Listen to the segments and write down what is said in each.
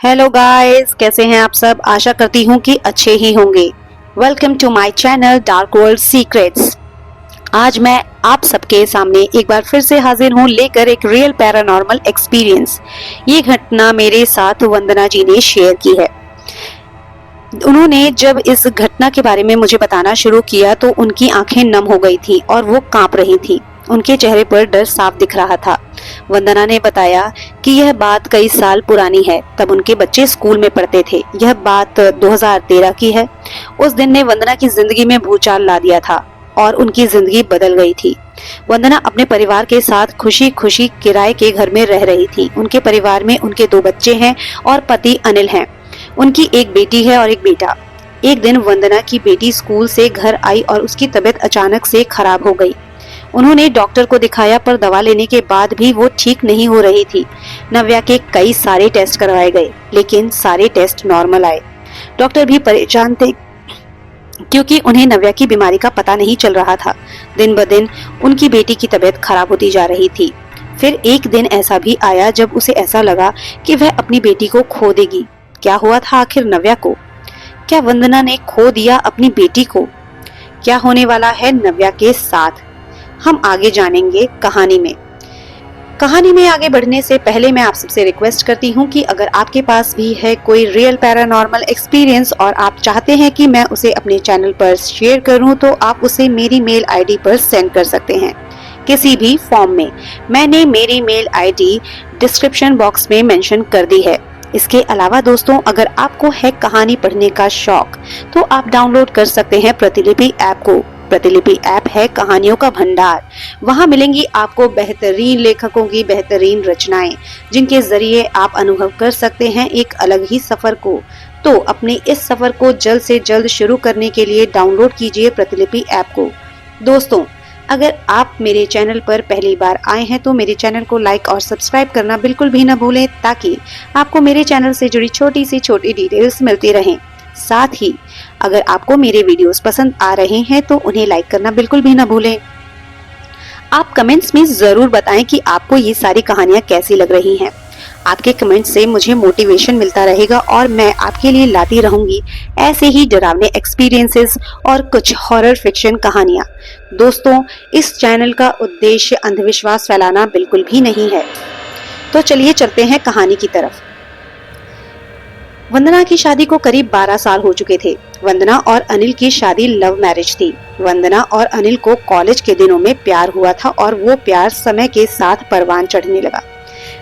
Hello guys, कैसे हैं आप सब। आशा करती हूँ कि अच्छे ही होंगे। Welcome to my channel dark world secrets. आज मैं आप सबके सामने एक बार फिर से हाजिर हूँ लेकर एक रियल पैरानॉर्मल एक्सपीरियंस। ये घटना मेरे साथ वंदना जी ने शेयर की है। उन्होंने जब इस घटना के बारे में मुझे बताना शुरू किया तो उनकी आंखें नम हो गई थी और वो कांप रही थी। उनके चेहरे पर डर साफ दिख रहा था। वंदना ने बताया कि यह बात कई साल पुरानी है। तब उनके बच्चे स्कूल में पढ़ते थे। यह बात 2013 की है। उस दिन ने वंदना की जिंदगी में भूचाल ला दिया था और उनकी जिंदगी बदल गई थी। वंदना अपने परिवार के साथ खुशी खुशी किराए के घर में रह रही थी। उनके परिवार में उनके 2 बच्चे हैं और पति अनिल हैं। उनकी एक बेटी है और एक बेटा। एक दिन वंदना की बेटी स्कूल से घर आई और उसकी तबीयत अचानक से खराब हो गई। उन्होंने डॉक्टर को दिखाया पर दवा लेने के बाद भी वो ठीक नहीं हो रही थी। नव्या के कई सारे टेस्ट करवाए गए लेकिन सारे टेस्ट नॉर्मल आए। डॉक्टर भी परेशान थे क्योंकि उन्हें नव्या की बीमारी का पता नहीं चल रहा था। दिन ब दिन उनकी बेटी की तबीयत खराब होती जा रही थी। फिर एक दिन ऐसा भी आया जब उसे ऐसा लगा कि वह अपनी बेटी को खो देगी। क्या हुआ था आखिर नव्या को? क्या वंदना ने खो दिया अपनी बेटी को? क्या होने वाला है नव्या के साथ, हम आगे जानेंगे कहानी में। कहानी में आगे बढ़ने से पहले मैं आप सबसे रिक्वेस्ट करती हूँ कि अगर आपके पास भी है कोई रियल पैरानॉर्मल एक्सपीरियंस और आप चाहते हैं कि मैं उसे अपने चैनल पर शेयर करूँ तो आप उसे मेरी मेल आईडी पर सेंड कर सकते हैं किसी भी फॉर्म में। मैंने मेरी मेल आईडी डिस्क्रिप्शन बॉक्स में मेंशन कर दी है। इसके अलावा दोस्तों, अगर आपको है कहानी पढ़ने का शौक तो आप डाउनलोड कर सकते हैं प्रतिलिपि ऐप को। प्रतिलिपि ऐप है कहानियों का भंडार। वहां मिलेंगी आपको बेहतरीन लेखकों की बेहतरीन रचनाएं जिनके जरिए आप अनुभव कर सकते हैं एक अलग ही सफर को। तो अपने इस सफर को जल्द से जल्द शुरू करने के लिए डाउनलोड कीजिए प्रतिलिपि ऐप को। दोस्तों, अगर आप मेरे चैनल पर पहली बार आए हैं तो मेरे चैनल को लाइक और सब्सक्राइब करना बिल्कुल भी न भूलें ताकि आपको मेरे चैनल से जुड़ी छोटी से छोटी डिटेल्स मिलती रहें। साथ ही अगर आपको मेरे वीडियोस पसंद आ रहे हैं तो उन्हें लाइक करना बिल्कुल भी ना भूलें। आप कमेंट्स में जरूर बताएं कि आपको ये सारी कहानियां कैसी लग रही हैं। आपके कमेंट्स से मुझे मोटिवेशन मिलता रहेगा और मैं आपके लिए लाती रहूंगी ऐसे ही डरावने एक्सपीरियंसेस और कुछ हॉरर फिक्शन कहानियां। दोस्तों, इस चैनल का उद्देश्य अंधविश्वास फैलाना बिल्कुल भी नहीं है। तो चलिए चलते हैं कहानी की तरफ। वंदना की शादी को करीब 12 साल हो चुके थे। वंदना और अनिल की शादी लव मैरिज थी। वंदना और अनिल को कॉलेज के दिनों में प्यार हुआ था और वो प्यार समय के साथ परवान चढ़ने लगा।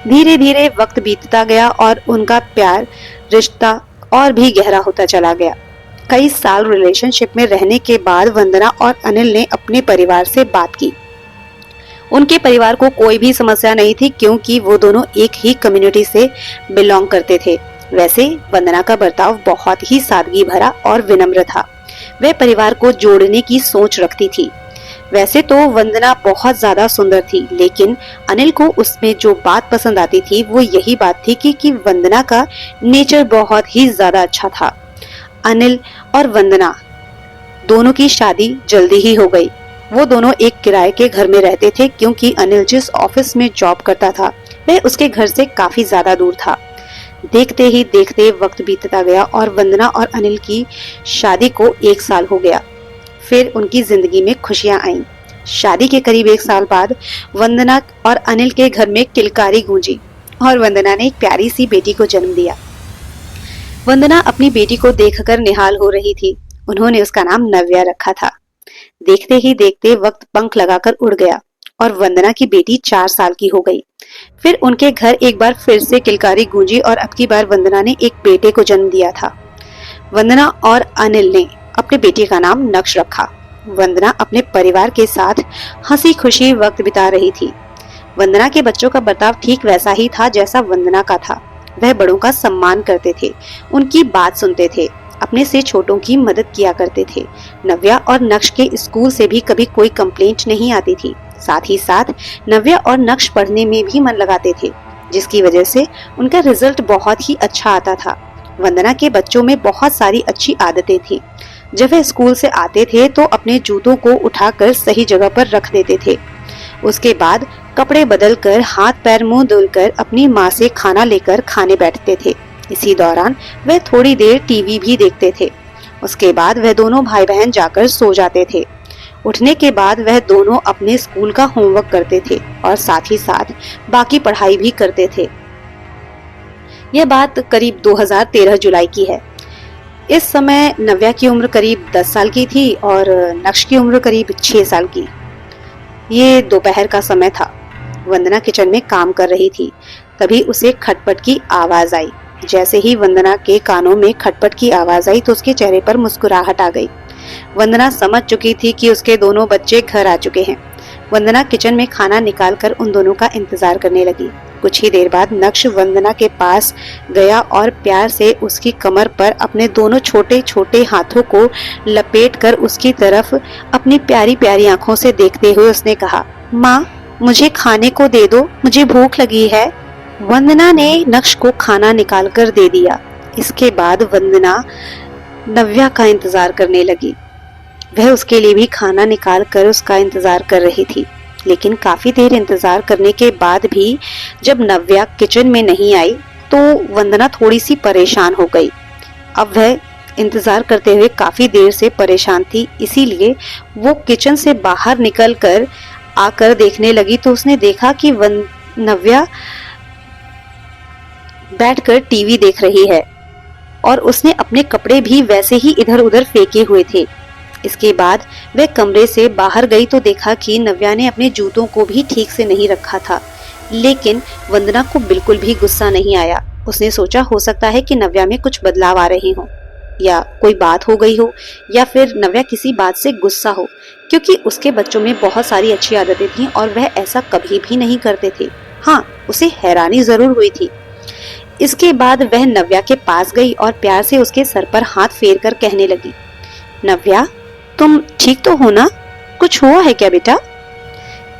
धीरे धीरे वक्त बीतता गया और उनका प्यार रिश्ता और भी गहरा होता चला गया। कई साल रिलेशनशिप में रहने के बाद वंदना और अनिल ने अपने परिवार से बात की। उनके परिवार को कोई भी समस्या नहीं थी क्योंकि वो दोनों एक ही कम्युनिटी से बिलोंग करते थे। वैसे वंदना का बर्ताव बहुत ही सादगी भरा और विनम्र था। वह परिवार को जोड़ने की सोच रखती थी। वैसे तो वंदना बहुत ज्यादा सुंदर थी लेकिन अनिल को उसमें जो बात पसंद आती थी वो यही बात थी कि वंदना का नेचर बहुत ही ज्यादा अच्छा था। अनिल और वंदना दोनों की शादी जल्दी ही हो गई। वो दोनों एक किराए के घर में रहते थे क्योंकि अनिल जिस ऑफिस में जॉब करता था वह उसके घर से काफी ज्यादा दूर था। देखते ही देखते वक्त बीतता गया और वंदना और अनिल की शादी को 1 साल हो गया। फिर उनकी जिंदगी में खुशियां आईं। शादी के करीब 1 साल बाद वंदना और अनिल के घर में किलकारी गूंजी और वंदना ने एक प्यारी सी बेटी को जन्म दिया। वंदना अपनी बेटी को देखकर निहाल हो रही थी। उन्होंने उसका नाम नव्या रखा था। देखते ही देखते वक्त पंख लगाकर उड़ गया और वंदना की बेटी 4 साल की हो गई। फिर उनके घर एक बार फिर से किलकारी गूंजी और अब की बार वंदना ने एक बेटे को जन्म दिया था। वंदना और अनिल ने अपने बेटे का नाम नक्श रखा। वंदना अपने परिवार के साथ हंसी खुशी वक्त बिता रही थी। वंदना के बच्चों का बर्ताव ठीक वैसा ही था जैसा वंदना का था। वह बड़ों का सम्मान करते थे, उनकी बात सुनते थे, अपने से छोटों की मदद किया करते थे। नव्या और नक्श के स्कूल से भी कभी कोई कंप्लेंट नहीं आती थी। साथ ही साथ नव्या और नक्श पढ़ने में भी मन लगाते थे जिसकी वजह से उनका रिजल्ट बहुत ही अच्छा आता था। वंदना के बच्चों में बहुत सारी अच्छी आदतें थी। जब वे स्कूल से आते थे तो अपने जूतों को उठाकर सही जगह पर रख देते थे। उसके बाद कपड़े बदलकर हाथ पैर मुंह धुलकर अपनी माँ से खाना लेकर खाने बैठते थे। इसी दौरान वह थोड़ी देर टीवी भी देखते थे। उसके बाद वह दोनों भाई बहन जाकर सो जाते थे। उठने के बाद वह दोनों अपने स्कूल का होमवर्क करते थे और साथ ही साथ बाकी पढ़ाई भी करते थे। यह बात करीब 2013 जुलाई की है। इस समय नव्या की उम्र करीब 10 साल की थी और नक्श की उम्र करीब 6 साल की। ये दोपहर का समय था। वंदना किचन में काम कर रही थी। तभी उसे खटपट की आवाज आई। जैसे ही वंदना के कानों में खटपट की आवाज आई तो उसके चेहरे पर मुस्कुराहट आ गई। वंदना समझ चुकी थी कि उसके दोनों बच्चे घर आ चुके हैं। वंदना किचन में खाना निकालकर उन दोनों का इंतजार करने लगी। कुछ ही देर बाद नक्श वंदना के पास गया और प्यार से उसकी कमर पर अपने दोनों छोटे छोटे हाथों को लपेटकर उसकी तरफ अपनी प्यारी प्यारी आंखों से देखते हुए उसने कहा, माँ मुझे खाने को दे दो, मुझे भूख लगी है। वंदना ने नक्श को खाना निकालकर दे दिया। इसके बाद वंदना नव्या का इंतजार करने लगी। वह उसके लिए भी खाना निकाल कर उसका इंतजार कर रही थी। लेकिन काफी देर इंतजार करने के बाद भी जब नव्या किचन में नहीं आई तो वंदना थोड़ी सी परेशान हो गई। अब वह इंतजार करते हुए काफी देर से परेशान थी, इसीलिए वो किचन से बाहर निकलकर आकर देखने लगी तो उसने देखा कि नव्या बैठकर टीवी देख रही है और उसने अपने कपड़े भी वैसे ही इधर उधर फेंके हुए थे। इसके बाद वह कमरे से बाहर गई तो देखा कि नव्या ने अपने जूतों को भी ठीक से नहीं रखा था। लेकिन वंदना को बिल्कुल भी गुस्सा नहीं आया। उसने सोचा हो सकता है कि नव्या में कुछ बदलाव आ रहे हों या कोई बात हो गई हो या फिर नव्या किसी बात से गुस्सा हो, क्योंकि उसके बच्चों में बहुत सारी अच्छी आदतें थीं और वह ऐसा कभी भी नहीं करते थे। हाँ, उसे हैरानी जरूर हुई थी। इसके बाद वह नव्या के पास गई और प्यार से उसके सर पर हाथ फेर कर कहने लगी, नव्या तुम ठीक तो हो ना? कुछ हुआ है क्या बेटा?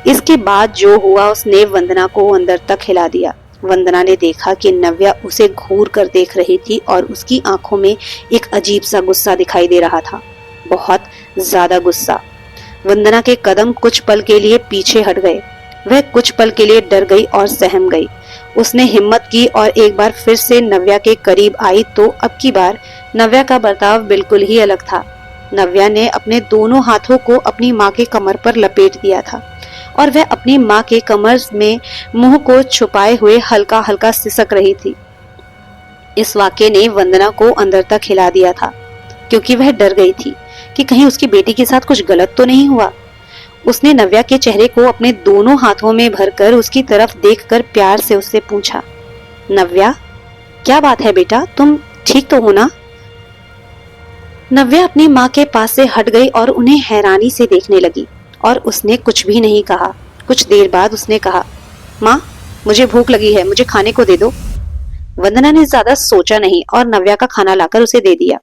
इसके बाद जो हुआ उसने वंदना को अंदर तक हिला दिया। वंदना ने देखा कि नव्या उसे घूर कर देख रही थी और उसकी आंखों में एक अजीब सा गुस्सा दिखाई दे रहा था, बहुत ज्यादा गुस्सा। वंदना के कदम कुछ पल के लिए पीछे हट गए। वह कुछ पल के लिए डर गई और सहम गई। उसने हिम्मत की और एक बार फिर से नव्या के करीब आई तो अब की बार नव्या का बर्ताव बिल्कुल ही अलग था। नव्या ने अपने दोनों हाथों को अपनी माँ के कमर पर लपेट दिया था और वह अपनी माँ के कमर में मुंह को छुपाए हुए हल्का हल्का सिसक रही थी। इस वाक्य ने वंदना को अंदर तक हिला दिया था, क्योंकि वह डर गई थी कि कहीं उसकी बेटी के साथ कुछ गलत तो नहीं हुआ। उसने नव्या के चेहरे को अपने दोनों हाथों में भरकर उसकी तरफ देखकर प्यार से उससे पूछा, नव्या क्या बात है बेटा, तुम ठीक तो हो ना? नव्या अपनी माँ के पास से हट गई और उन्हें हैरानी से देखने लगी और उसने कुछ भी नहीं कहा। कुछ देर बाद उसने कहा, माँ मुझे भूख लगी है, मुझे खाने को दे दो। वंदना ने ज्यादा सोचा नहीं और नव्या का खाना लाकर उसे दे दिया।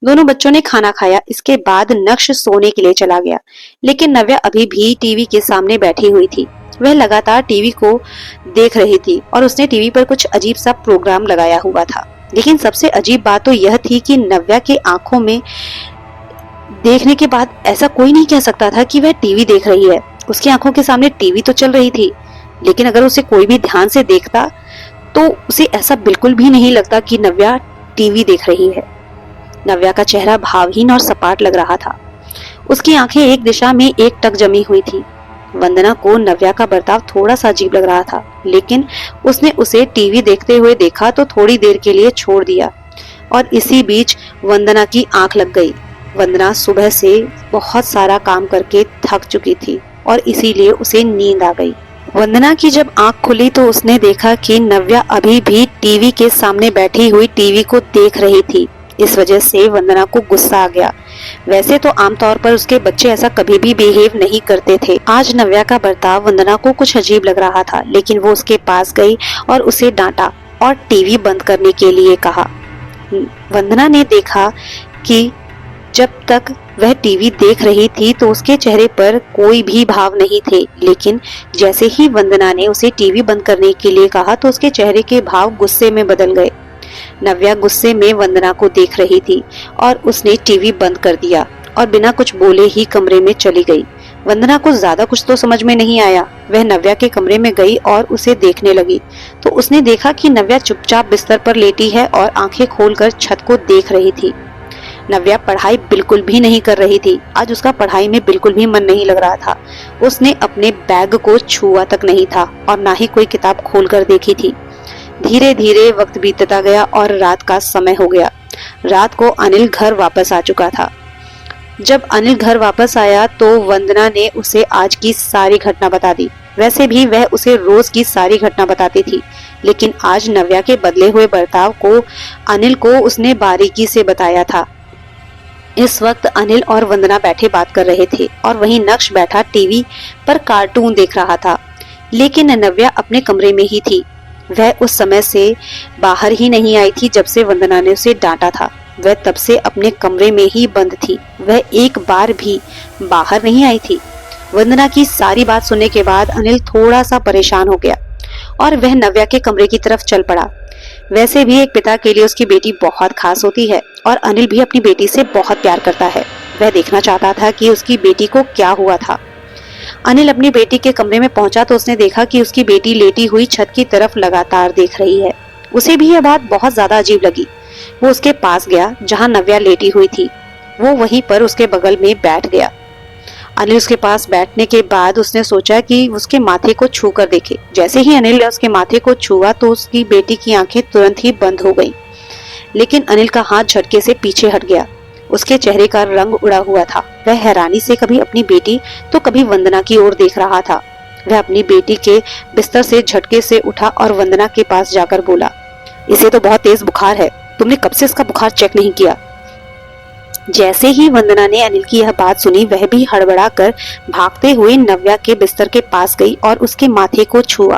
दोनों बच्चों ने खाना खाया। इसके बाद नक्श सोने के लिए चला गया, लेकिन नव्या अभी भी टीवी के सामने बैठी हुई थी। वह लगातार टीवी को देख रही थी और उसने टीवी पर कुछ अजीब सा प्रोग्राम लगाया हुआ था। लेकिन सबसे अजीब बात तो यह थी कि नव्या के आंखों में देखने के बाद ऐसा कोई नहीं कह सकता था कि वह टीवी देख रही है। उसकी आंखों के सामने टीवी तो चल रही थी, लेकिन अगर उसे कोई भी ध्यान से देखता तो उसे ऐसा बिल्कुल भी नहीं लगता कि नव्या टीवी देख रही है। नव्या का चेहरा भावहीन और सपाट लग रहा था। उसकी आंखें एक दिशा में एकटक जमी हुई थी। वंदना को नव्या का बर्ताव थोड़ा सा अजीब लग रहा था, लेकिन उसने उसे टीवी देखते हुए देखा तो थोड़ी देर के लिए छोड़ दिया और इसी बीच वंदना की आंख लग गई। वंदना सुबह से बहुत सारा काम करके थक चुकी थी और इसीलिए उसे नींद आ गई। वंदना की जब आंख खुली तो उसने देखा कि नव्या अभी भी टीवी के सामने बैठी हुई टीवी को देख रही थी। इस वजह से वंदना को गुस्सा आ गया। वैसे तो आमतौर पर उसके बच्चे ऐसा कभी भी बिहेव नहीं करते थे। आज नव्या का बर्ताव वंदना को कुछ अजीब लग रहा था, लेकिन वो उसके पास गई और उसे डांटा और टीवी बंद करने के लिए कहा। वंदना ने देखा कि जब तक वह टीवी देख रही थी तो उसके चेहरे पर कोई भी भाव नहीं थे, लेकिन जैसे ही वंदना ने उसे टीवी बंद करने के लिए कहा तो उसके चेहरे के भाव गुस्से में बदल गए। नव्या गुस्से में वंदना को देख रही थी और उसने टीवी बंद कर दिया और बिना कुछ बोले ही कमरे में चली गई। वंदना को ज्यादा कुछ तो समझ में नहीं आया। वह नव्या के कमरे में गई और उसे देखने लगी तो तो उसने देखा कि नव्या चुपचाप बिस्तर पर लेटी है और आंखें खोलकर छत को देख रही थी। नव्या पढ़ाई बिल्कुल भी नहीं कर रही थी। आज उसका पढ़ाई में बिल्कुल भी मन नहीं लग रहा था। उसने अपने बैग को छुआ तक नहीं था और ना ही कोई किताब खोलकर देखी थी। धीरे धीरे वक्त बीतता गया और रात का समय हो गया। रात को अनिल घर वापस आ चुका था। जब अनिल घर वापस आया तो वंदना ने उसे आज की सारी घटना बता दी। वैसे भी वह उसे रोज की सारी घटना बताती थी, लेकिन आज नव्या के बदले हुए बर्ताव को अनिल को उसने बारीकी से बताया था। इस वक्त अनिल और वंदना बैठे बात कर रहे थे और वहीं नक्श बैठा टीवी पर कार्टून देख रहा था। लेकिन नव्या अपने कमरे में ही थी। वह उस समय से बाहर ही नहीं आई थी जब से वंदना ने उसे डांटा था। वह तब से अपने कमरे में ही बंद थी। वह एक बार भी बाहर नहीं आई थी। वंदना की सारी बात सुनने के बाद अनिल थोड़ा सा परेशान हो गया और वह नव्या के कमरे की तरफ चल पड़ा। वैसे भी एक पिता के लिए उसकी बेटी बहुत खास होती है और अनिल भी अपनी बेटी से बहुत प्यार करता है। वह देखना चाहता था कि उसकी बेटी को क्या हुआ था। अनिल अपनी बेटी के कमरे में पहुंचा तो उसने देखा कि उसकी बेटी लेटी हुई छत की तरफ लगातार देख रही है। उसे भी यह बात बहुत ज्यादा अजीब लगी। वो उसके पास गया जहां नव्या लेटी हुई थी। वो वहीं पर उसके बगल में बैठ गया। अनिल उसके पास बैठने के बाद उसने सोचा कि उसके माथे को छू कर देखे। जैसे ही अनिल ने उसके माथे को छुआ तो उसकी बेटी की आंखें तुरंत ही बंद हो गईं। लेकिन अनिल का हाथ झटके से पीछे हट गया। उसके चेहरे का रंग उड़ा हुआ था। वह हैरानी से कभी अपनी बेटी तो कभी वंदना की ओर देख रहा था। वह अपनी बेटी के बिस्तर से झटके से उठा और वंदना के पास जाकर बोला, इसे तो बहुत तेज बुखार है। तुमने कब से इसका बुखार चेक नहीं किया? जैसे ही वंदना ने अनिल की यह बात सुनी, वह भी हड़बड़ा कर भागते हुए नव्या के बिस्तर के पास गई और उसके माथे को छुआ।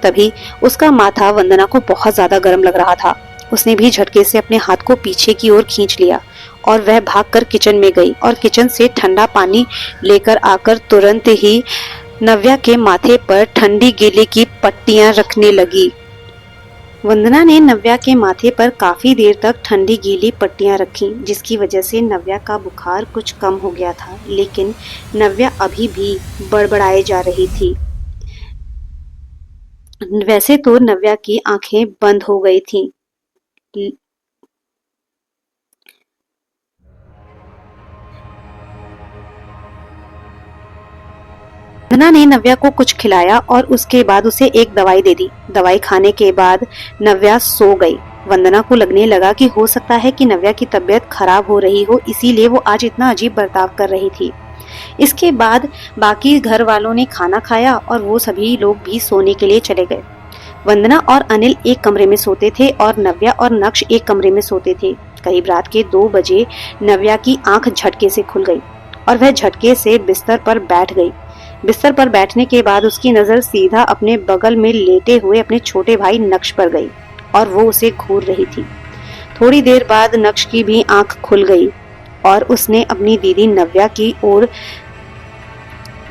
तभी उसका माथा वंदना को बहुत ज्यादा गर्म लग रहा था। उसने भी झटके से अपने हाथ को पीछे की ओर खींच लिया और वह भागकर किचन में गई और किचन से ठंडा पानी लेकर आकर तुरंत ही नव्या के माथे पर ठंडी गीले की पट्टियां रखने लगी। वंदना ने नव्या के माथे पर काफी देर तक ठंडी गीली पट्टियां रखी, जिसकी वजह से नव्या का बुखार कुछ कम हो गया था। लेकिन नव्या अभी भी बड़बड़ाए जा रही थी। वैसे तो नव्या की आंखें बंद हो गई थीं। वंदना ने नव्या को कुछ खिलाया और उसके बाद उसे एक दवाई दे दी। दवाई खाने के बाद नव्या सो गई। वंदना को लगने लगा कि हो सकता है कि नव्या की तबीयत खराब हो रही हो, इसीलिए वो आज इतना अजीब बर्ताव कर रही थी। इसके बाद बाकी घर वालों ने खाना खाया और वो सभी लोग भी सोने के लिए चले गए। वंदना और अनिल एक कमरे में सोते थे और नव्या और नक्श एक कमरे में सोते थे। करीब रात के 2 बजे नव्या की आंख झटके से खुल गई और वह झटके से बिस्तर पर बैठ गई। बिस्तर पर बैठने के बाद उसकी नजर सीधा अपने बगल में लेटे हुए अपने छोटे भाई नक्श पर गई और वो उसे घूर रही थी। थोड़ी देर बाद नक्श की भी आंख खुल गई और उसने अपनी दीदी नव्या की ओर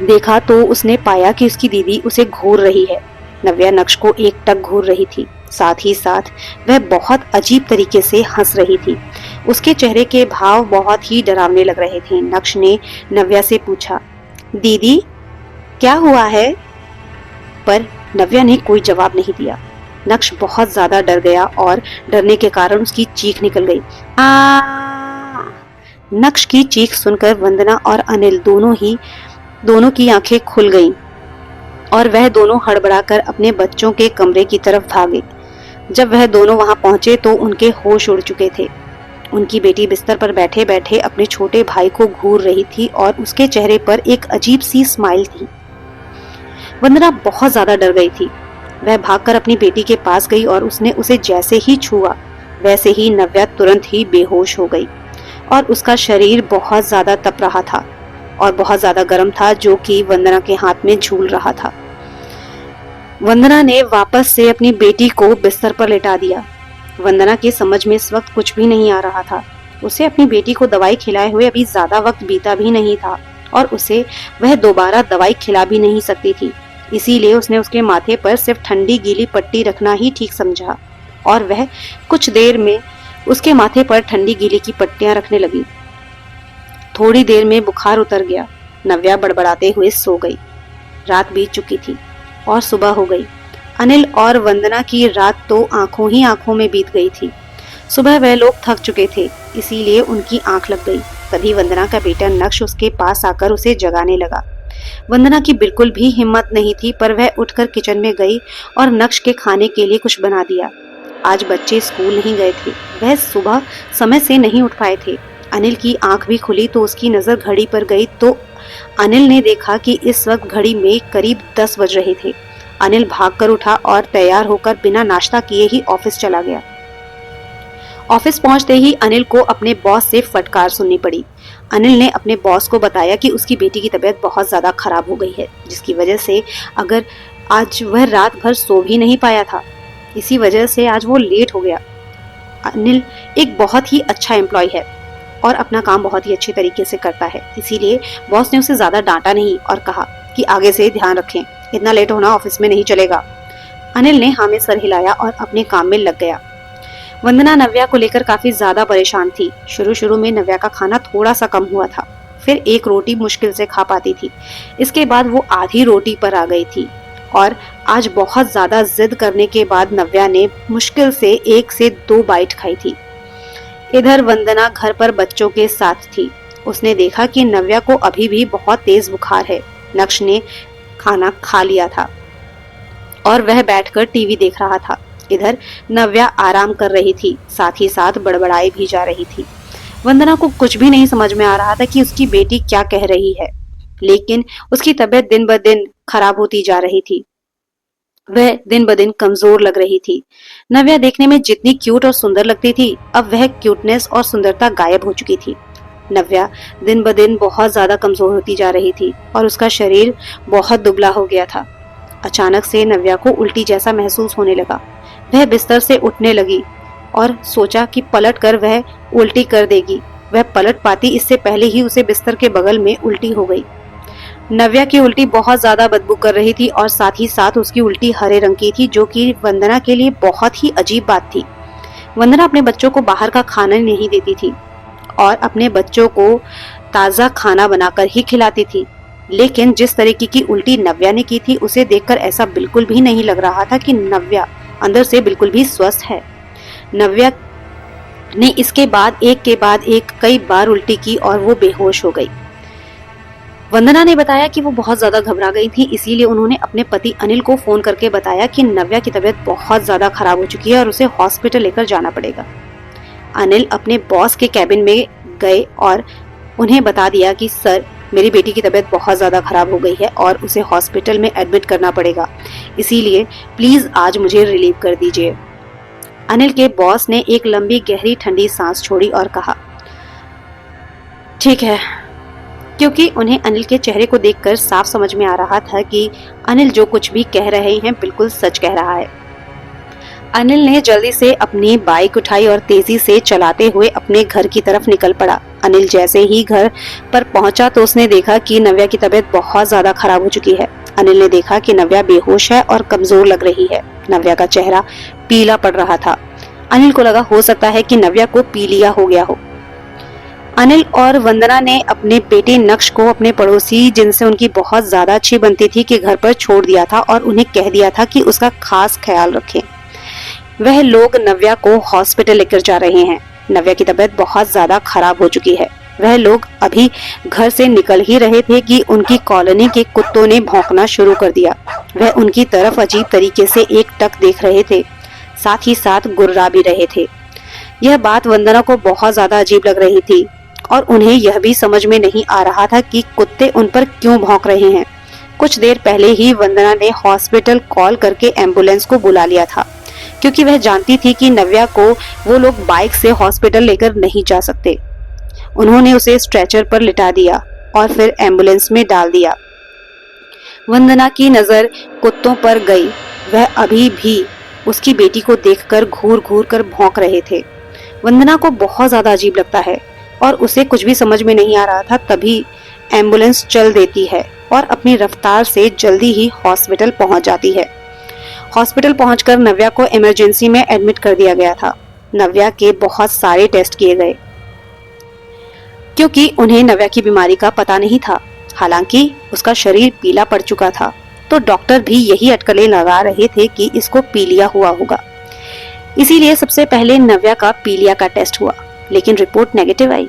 देखा तो उसने पाया कि उसकी दीदी उसे घूर रही है। नव्या नक्श को एकटक घूर रही थी। साथ ही साथ वह बहुत अजीब तरीके से हंस रही थी। उसके चेहरे के भाव बहुत ही डरावने लग रहे थे। नक्श ने नव्या से पूछा, दीदी क्या हुआ है? पर नव्या ने कोई जवाब नहीं दिया। नक्श बहुत ज्यादा डर गया और डरने के कारण उसकी चीख निकल गई। आ! नक्श की चीख सुनकर वंदना और अनिल दोनों की आंखें खुल गईं और वह दोनों हड़बड़ाकर अपने बच्चों के कमरे की तरफ भागे। जब वह दोनों वहां पहुंचे तो उनके होश उड़ चुके थे। उनकी बेटी बिस्तर पर बैठे बैठे अपने छोटे भाई को घूर रही थी और उसके चेहरे पर एक अजीब सी स्माइल थी। वंदना बहुत ज्यादा डर गई थी। वह भागकर अपनी बेटी के पास गई और उसने उसे जैसे ही छुआ वैसे ही नव्या तुरंत ही बेहोश हो गई और उसका शरीर बहुत ज्यादा तप रहा था और बहुत ज्यादा गर्म था, जो कि वंदना के हाथ में झूल रहा था। वंदना ने वापस से अपनी बेटी को बिस्तर पर लेटा दिया। वंदना की समझ में इस वक्त कुछ भी नहीं आ रहा था। उसे अपनी बेटी को दवाई खिलाए हुए अभी ज्यादा वक्त बीता भी नहीं था और उसे वह दोबारा दवाई खिला भी नहीं सकती थी। इसीलिए उसने उसके माथे पर सिर्फ ठंडी गीली पट्टी रखना ही ठीक समझा और वह कुछ देर में उसके माथे पर ठंडी गीली की पट्टियां रखने लगी। थोड़ी देर में बुखार उतर गया। नव्या बड़बड़ाते हुए सो गई। रात बीत चुकी थी और सुबह हो गई। अनिल और वंदना की रात तो आंखों ही आंखों में बीत गई थी। सुबह वह लोग थक चुके थे, इसीलिए उनकी आंख लग गई। तभी वंदना का बेटा नक्श उसके पास आकर उसे जगाने लगा। वंदना की बिल्कुल भी हिम्मत नहीं थी, पर वह उठकर किचन में गई और नक्श के खाने के लिए कुछ बना दिया। आज बच्चे स्कूल नहीं गए थे, वह सुबह समय से नहीं उठ पाए थे। अनिल की आंख भी खुली तो उसकी नजर घड़ी पर गई तो अनिल ने देखा कि इस वक्त घड़ी में करीब 10 बज रहे थे। अनिल भागकर उठा और तैयार होकर बिना नाश्ता किए ही ऑफिस चला गया। ऑफिस पहुंचते ही अनिल को अपने बॉस से फटकार सुननी पड़ी। अनिल ने अपने बॉस को बताया कि उसकी बेटी की तबीयत बहुत ज्यादा खराब हो गई है, जिसकी वजह से अगर आज वह रात भर सो भी नहीं पाया था, इसी वजह से आज वो लेट हो गया। अनिल एक बहुत ही अच्छा एम्प्लॉय है और अपना काम बहुत ही अच्छे तरीके से करता है, इसीलिए बॉस ने उसे ज्यादा डांटा नहीं और कहा कि आगे से ध्यान रखें, इतना लेट होना ऑफिस में नहीं चलेगा। अनिल ने हाँ में सर हिलाया और अपने काम में लग गया। वंदना नव्या को लेकर काफी ज्यादा परेशान थी। शुरू में नव्या का खाना थोड़ा सा कम हुआ था, फिर एक रोटी मुश्किल से खा पाती थी। इसके बाद वो आधी रोटी पर आ गई थी और आज बहुत ज्यादा जिद करने के बाद नव्या ने मुश्किल से 1 से 2 बाइट खाई थी। इधर वंदना घर पर बच्चों के साथ थी। उसने देखा कि नव्या को अभी भी बहुत तेज बुखार है। नक्श ने खाना खा लिया था और वह बैठकर टीवी देख रहा था। इधर नव्या आराम कर रही थी, साथ ही साथ बड़बड़ाई भी जा रही थी। वंदना को कुछ भी नहीं समझ में आ रहा था कि उसकी बेटी क्या कह रही है, लेकिन उसकी तबीयत दिन ब दिन खराब होती जा रही थी। वह दिन ब दिन कमजोर लग रही थी। नव्या देखने में जितनी क्यूट और सुंदर लगती थी, अब वह क्यूटनेस और सुंदरता गायब हो चुकी थी। नव्या दिन ब दिन बहुत ज्यादा कमजोर होती जा रही थी और उसका शरीर बहुत दुबला हो गया था। अचानक से नव्या को उल्टी जैसा महसूस होने लगा। वह बिस्तर से उठने लगी और सोचा कि पलट कर वह उल्टी कर देगी। वह पलट पाती इससे पहले ही उसे बिस्तर के बगल में उल्टी हो गई। नव्या की उल्टी बहुत ज्यादा बदबू कर रही थी और साथ ही साथ उसकी उल्टी हरे रंग की थी, जो कि वंदना के लिए बहुत ही अजीब बात थी। वंदना अपने बच्चों को बाहर का खाना नहीं देती थी और अपने बच्चों को ताज़ा खाना बनाकर ही खिलाती थी, लेकिन जिस तरीके की उल्टी नव्या ने की थी, उसे देखकर ऐसा बिल्कुल भी नहीं लग रहा था कि नव्या अंदर से बिल्कुल भी स्वस्थ है। नव्या ने इसके बाद एक के बाद एक कई बार उल्टी की और वो बेहोश हो गई। वंदना ने बताया कि वो बहुत ज्यादा घबरा गई थी, इसीलिए उन्होंने अपने पति अनिल को फोन करके बताया कि नव्या की तबीयत बहुत ज्यादा खराब हो चुकी है और उसे हॉस्पिटल लेकर जाना पड़ेगा। अनिल अपने बॉस के कैबिन में गए और उन्हें बता दिया कि सर, मेरी बेटी की तबीयत बहुत ज़्यादा खराब हो गई है और उसे हॉस्पिटल में एडमिट करना पड़ेगा, इसीलिए प्लीज़ आज मुझे रिलीव कर दीजिए। अनिल के बॉस ने एक लंबी गहरी ठंडी सांस छोड़ी और कहा, ठीक है, क्योंकि उन्हें अनिल के चेहरे को देखकर साफ समझ में आ रहा था कि अनिल जो कुछ भी कह रहे हैं बिल्कुल सच कह रहा है। अनिल ने जल्दी से अपनी बाइक उठाई और तेजी से चलाते हुए अपने घर की तरफ निकल पड़ा। अनिल जैसे ही घर पर पहुंचा तो उसने देखा कि नव्या की तबीयत बहुत ज्यादा खराब हो चुकी है। अनिल ने देखा कि नव्या बेहोश है और कमजोर लग रही है। नव्या का चेहरा पीला पड़ रहा था। अनिल को लगा हो सकता है कि नव्या को पीलिया हो गया हो। अनिल और वंदना ने अपने बेटे नक्श को अपने पड़ोसी, जिनसे उनकी बहुत ज्यादा अच्छी बनती थी, के घर पर छोड़ दिया था और उन्हें कह दिया था कि उसका खास ख्याल रखें। वह लोग नव्या को हॉस्पिटल लेकर जा रहे हैं। नव्या की तबीयत बहुत ज्यादा खराब हो चुकी है। वह लोग अभी घर से निकल ही रहे थे कि उनकी कॉलोनी के कुत्तों ने भौंकना शुरू कर दिया। वह उनकी तरफ अजीब तरीके से एकटक देख रहे थे, साथ ही साथ गुर्रा भी रहे थे। यह बात वंदना को बहुत ज्यादा अजीब लग रही थी और उन्हें यह भी समझ में नहीं आ रहा था कि कुत्ते उन पर क्यों भौंक रहे हैं। कुछ देर पहले ही वंदना ने हॉस्पिटल कॉल करके एम्बुलेंस को बुला लिया था, क्योंकि वह जानती थी कि नव्या को वो लोग बाइक से हॉस्पिटल लेकर नहीं जा सकते। उन्होंने उसे स्ट्रेचर पर लिटा दिया और फिर एम्बुलेंस में डाल दिया। वंदना की नजर कुत्तों पर गई। वह अभी भी उसकी बेटी को देखकर घूर घूर कर भौंक रहे थे। वंदना को बहुत ज्यादा अजीब लगता है और उसे कुछ भी समझ में नहीं आ रहा था। तभी एम्बुलेंस चल देती है और अपनी रफ्तार से जल्दी ही हॉस्पिटल पहुंच जाती है। हॉस्पिटल पहुंचकर नव्या को इमरजेंसी में एडमिट कर दिया गया था। नव्या के बहुत सारे टेस्ट किए गए, क्योंकि उन्हें नव्या की बीमारी का पता नहीं था। हालांकि उसका शरीर पीला पड़ चुका था, तो डॉक्टर भी यही अटकलें लगा रहे थे कि इसको पीलिया हुआ होगा। इसीलिए सबसे पहले नव्या का पीलिया का टेस्ट हुआ, लेकिन रिपोर्ट नेगेटिव आई।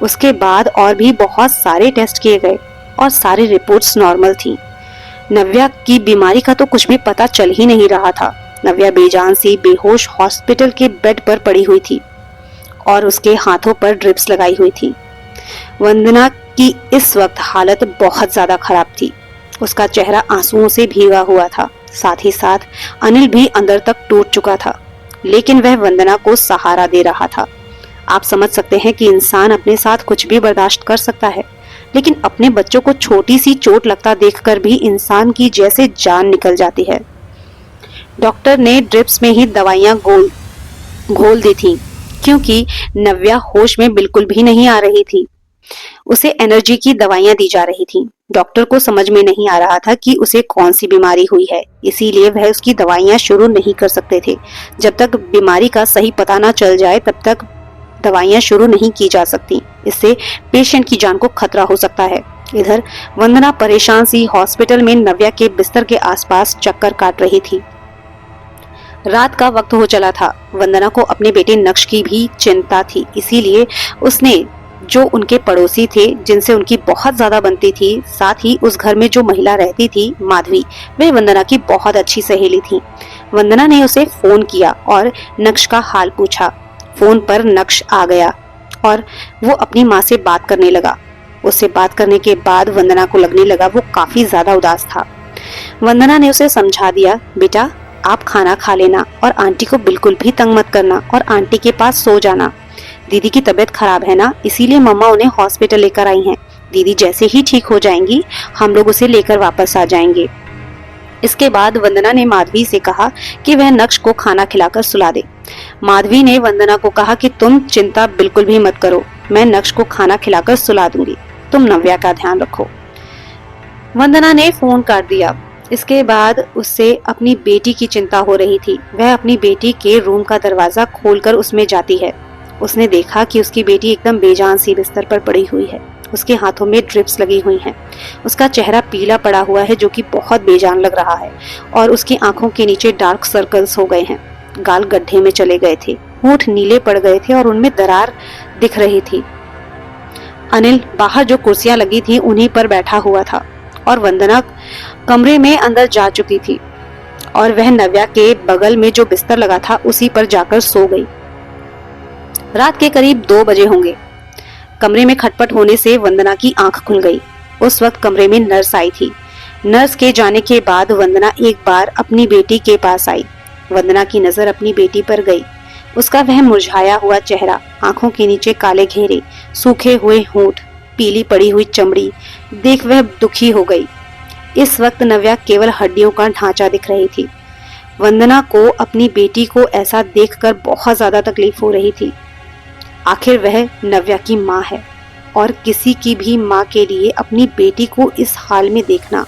उसके बाद और भी बहुत सारे टेस्ट किए गए और सारी रिपोर्ट्स नॉर्मल थी। नव्या की बीमारी का तो कुछ भी पता चल ही नहीं रहा था। नव्या बेजान सी बेहोश हॉस्पिटल के बेड पर पड़ी हुई थी और उसके हाथों पर ड्रिप्स लगाई हुई थी। वंदना की इस वक्त हालत बहुत ज्यादा खराब थी। उसका चेहरा आंसुओं से भीगा हुआ था। साथ ही साथ अनिल भी अंदर तक टूट चुका था, लेकिन वह वंदना को सहारा दे रहा था। आप समझ सकते हैं कि इंसान अपने साथ कुछ भी बर्दाश्त कर सकता है, लेकिन अपने बच्चों को छोटी सी चोट लगता देखकर भी इंसान की जैसे जान निकल जाती है। डॉक्टर ने ड्रिप्स में ही दवाइयां घोल दी थी, क्योंकि नव्या होश में बिल्कुल भी नहीं आ रही थी। उसे एनर्जी की दवाइयां दी जा रही थी। डॉक्टर को समझ में नहीं आ रहा था कि उसे कौन सी बीमारी हुई है, इसीलिए वह उसकी दवाइयां शुरू नहीं कर सकते थे। जब तक बीमारी का सही पता न चल जाए तब तक दवाइयां शुरू नहीं की जा सकती। इससे पेशेंट की जान को खतरा हो सकता है। इधर वंदना परेशान सी हॉस्पिटल में नव्या के बिस्तर के आसपास चक्कर काट रही थी। रात का वक्त हो चला था। वंदना को अपने बेटे नक्श की भी चिंता थी, इसीलिए उसने जो उनके पड़ोसी थे जिनसे उनकी बहुत ज्यादा बनती थी, साथ ही उस घर में जो महिला रहती थी माधवी, वह वंदना की बहुत अच्छी सहेली थी। वंदना ने उसे फोन किया और नक्श का हाल पूछा। फोन पर नक्श आ गया और वो अपनी माँ से बात करने लगा। उससे बात करने के बाद वंदना को लगने लगा वो काफी ज्यादा उदास था। वंदना ने उसे समझा दिया, बेटा आप खाना खा लेना और आंटी को बिल्कुल भी तंग मत करना और आंटी के पास सो जाना। दीदी की तबीयत खराब है ना, इसीलिए मम्मा उन्हें हॉस्पिटल लेकर आई हैं। दीदी जैसे ही ठीक हो जाएंगी हम लोग उसे लेकर वापस आ जाएंगे। इसके बाद वंदना ने माधवी से कहा कि वह नक्श को खाना खिलाकर सुला दे। माधवी ने वंदना को कहा कि तुम चिंता बिल्कुल भी मत करो, मैं नक्श को खाना खिलाकर सुला दूंगी, तुम नव्या का ध्यान रखो। वंदना ने फोन काट दिया। इसके बाद उससे अपनी बेटी की चिंता हो रही थी। वह अपनी बेटी के रूम का दरवाजा खोलकर उसमें जाती है। उसने देखा कि उसकी बेटी एकदम बेजान सी बिस्तर पर पड़ी हुई है। उसके हाथों में ड्रिप्स लगी हुई हैं। उसका चेहरा पीला पड़ा हुआ है जो कि बहुत बेजान लग रहा है और उसकी आंखों के नीचे डार्क सर्कल्स हो गए हैं। गाल गड्ढे में चले गए थे, होंठ नीले पड़ गए थे और उनमें दरार दिख रही थी। अनिल बाहर जो कुर्सियां लगी थी उन्हीं पर बैठा हुआ था और वंदना कमरे में अंदर जा चुकी थी और वह नव्या के बगल में जो बिस्तर लगा था उसी पर जाकर सो गई। रात के करीब 2 बजे होंगे। कमरे में खटपट होने से वंदना की आंख खुल गई। उस वक्त कमरे में नर्स आई थी। नर्स के जाने के बाद वंदना एक बार अपनी बेटी के पास आई। वंदना की नजर अपनी बेटी पर गई। उसका वह मुरझाया हुआ चेहरा, आंखों के नीचे काले घेरे, सूखे हुए होंठ, पीली पड़ी हुई चमड़ी देख वह दुखी हो गई। इस वक्त नव्या केवल हड्डियों का ढांचा दिख रही थी। वंदना को अपनी बेटी को ऐसा देखकर बहुत ज्यादा तकलीफ हो रही थी। आखिर वह नव्या की माँ है और किसी की भी माँ के लिए अपनी बेटी को इस हाल में देखना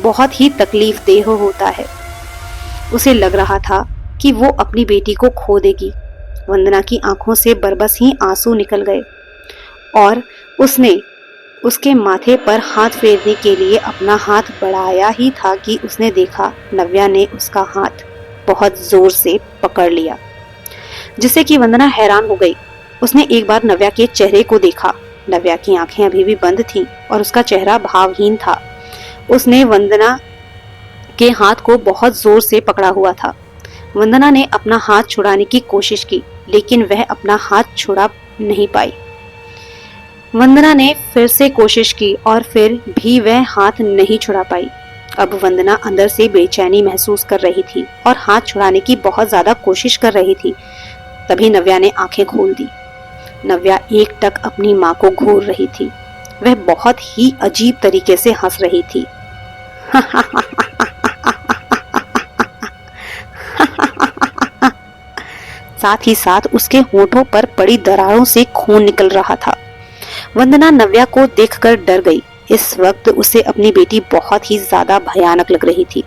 बहुत ही तकलीफदेह होता है। उसे लग रहा था कि वो अपनी बेटी को खो देगी। वंदना की आंखों से बरबस ही आंसू निकल गए और उसने उसके माथे पर हाथ फेरने के लिए अपना हाथ बढ़ाया ही था कि उसने देखा नव्या ने उसका हाथ बहुत जोर से पकड़ लिया, जिससे कि वंदना हैरान हो गई। उसने एक बार नव्या के चेहरे को देखा। नव्या की आंखें अभी भी बंद थीं और उसका चेहरा भावहीन था। उसने वंदना के हाथ को बहुत जोर से पकड़ा हुआ था। वंदना ने अपना हाथ छुड़ाने की कोशिश की, लेकिन वह अपना हाथ छुड़ा नहीं पाई। वंदना ने फिर से कोशिश की और फिर भी वह हाथ नहीं छुड़ा पाई। अब वंदना अंदर से बेचैनी महसूस कर रही थी और हाथ छुड़ाने की बहुत ज्यादा कोशिश कर रही थी। तभी नव्या ने आंखें खोल दी। नव्या एकटक अपनी माँ को घूर रही थी। वह बहुत ही अजीब तरीके से हंस रही थी। साथ ही साथ उसके होठों पर पड़ी दरारों से खून निकल रहा था। वंदना नव्या को देखकर डर गई। इस वक्त उसे अपनी बेटी बहुत ही ज्यादा भयानक लग रही थी।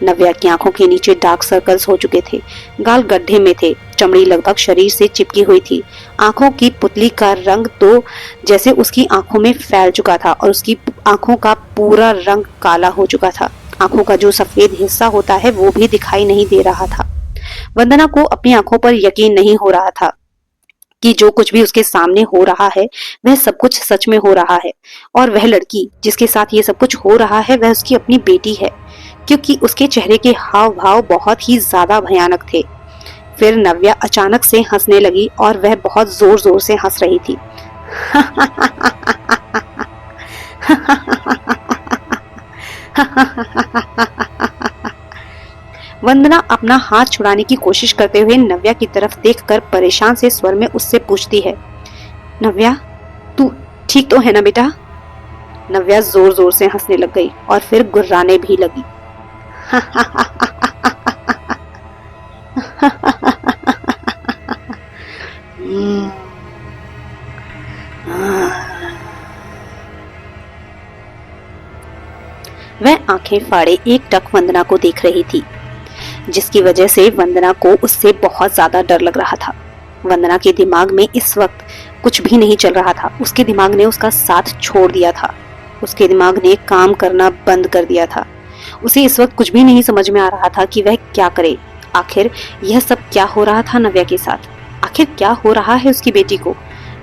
नव्या की आंखों के नीचे डार्क सर्कल्स हो चुके थे, गाल गड्ढे में थे, चमड़ी लगभग शरीर से चिपकी हुई थी। आंखों की पुतली का रंग तो जैसे उसकी आंखों में फैल चुका था और उसकी आंखों का पूरा रंग काला हो चुका था। आंखों का जो सफेद हिस्सा होता है वो भी दिखाई नहीं दे रहा था। वंदना को अपनी आंखों पर यकीन नहीं हो रहा था कि जो कुछ भी उसके सामने हो रहा है वह सब कुछ सच में हो रहा है, और वह लड़की जिसके साथ ये सब कुछ हो रहा है वह उसकी अपनी बेटी है, क्योंकि उसके चेहरे के हाव भाव बहुत ही ज्यादा भयानक थे। फिर नव्या अचानक से हंसने लगी और वह बहुत जोर जोर से हंस रही थी। वंदना अपना हाथ छुड़ाने की कोशिश करते हुए नव्या की तरफ देखकर परेशान से स्वर में उससे पूछती है, नव्या तू ठीक तो है ना बेटा? नव्या जोर जोर से हंसने लग गई और फिर गुर्राने भी लगी। वह आंखें फाड़े एकटक वंदना को देख रही थी, जिसकी वजह से वंदना को उससे बहुत ज्यादा डर लग रहा था। वंदना के दिमाग में इस वक्त कुछ भी नहीं चल रहा था। उसके दिमाग ने उसका साथ छोड़ दिया था। उसके दिमाग ने काम करना बंद कर दिया था। उसे इस वक्त कुछ भी नहीं समझ में आ रहा था कि वह क्या करे। आखिर यह सब क्या हो रहा था नव्या के साथ? आखिर क्या हो रहा है उसकी बेटी को?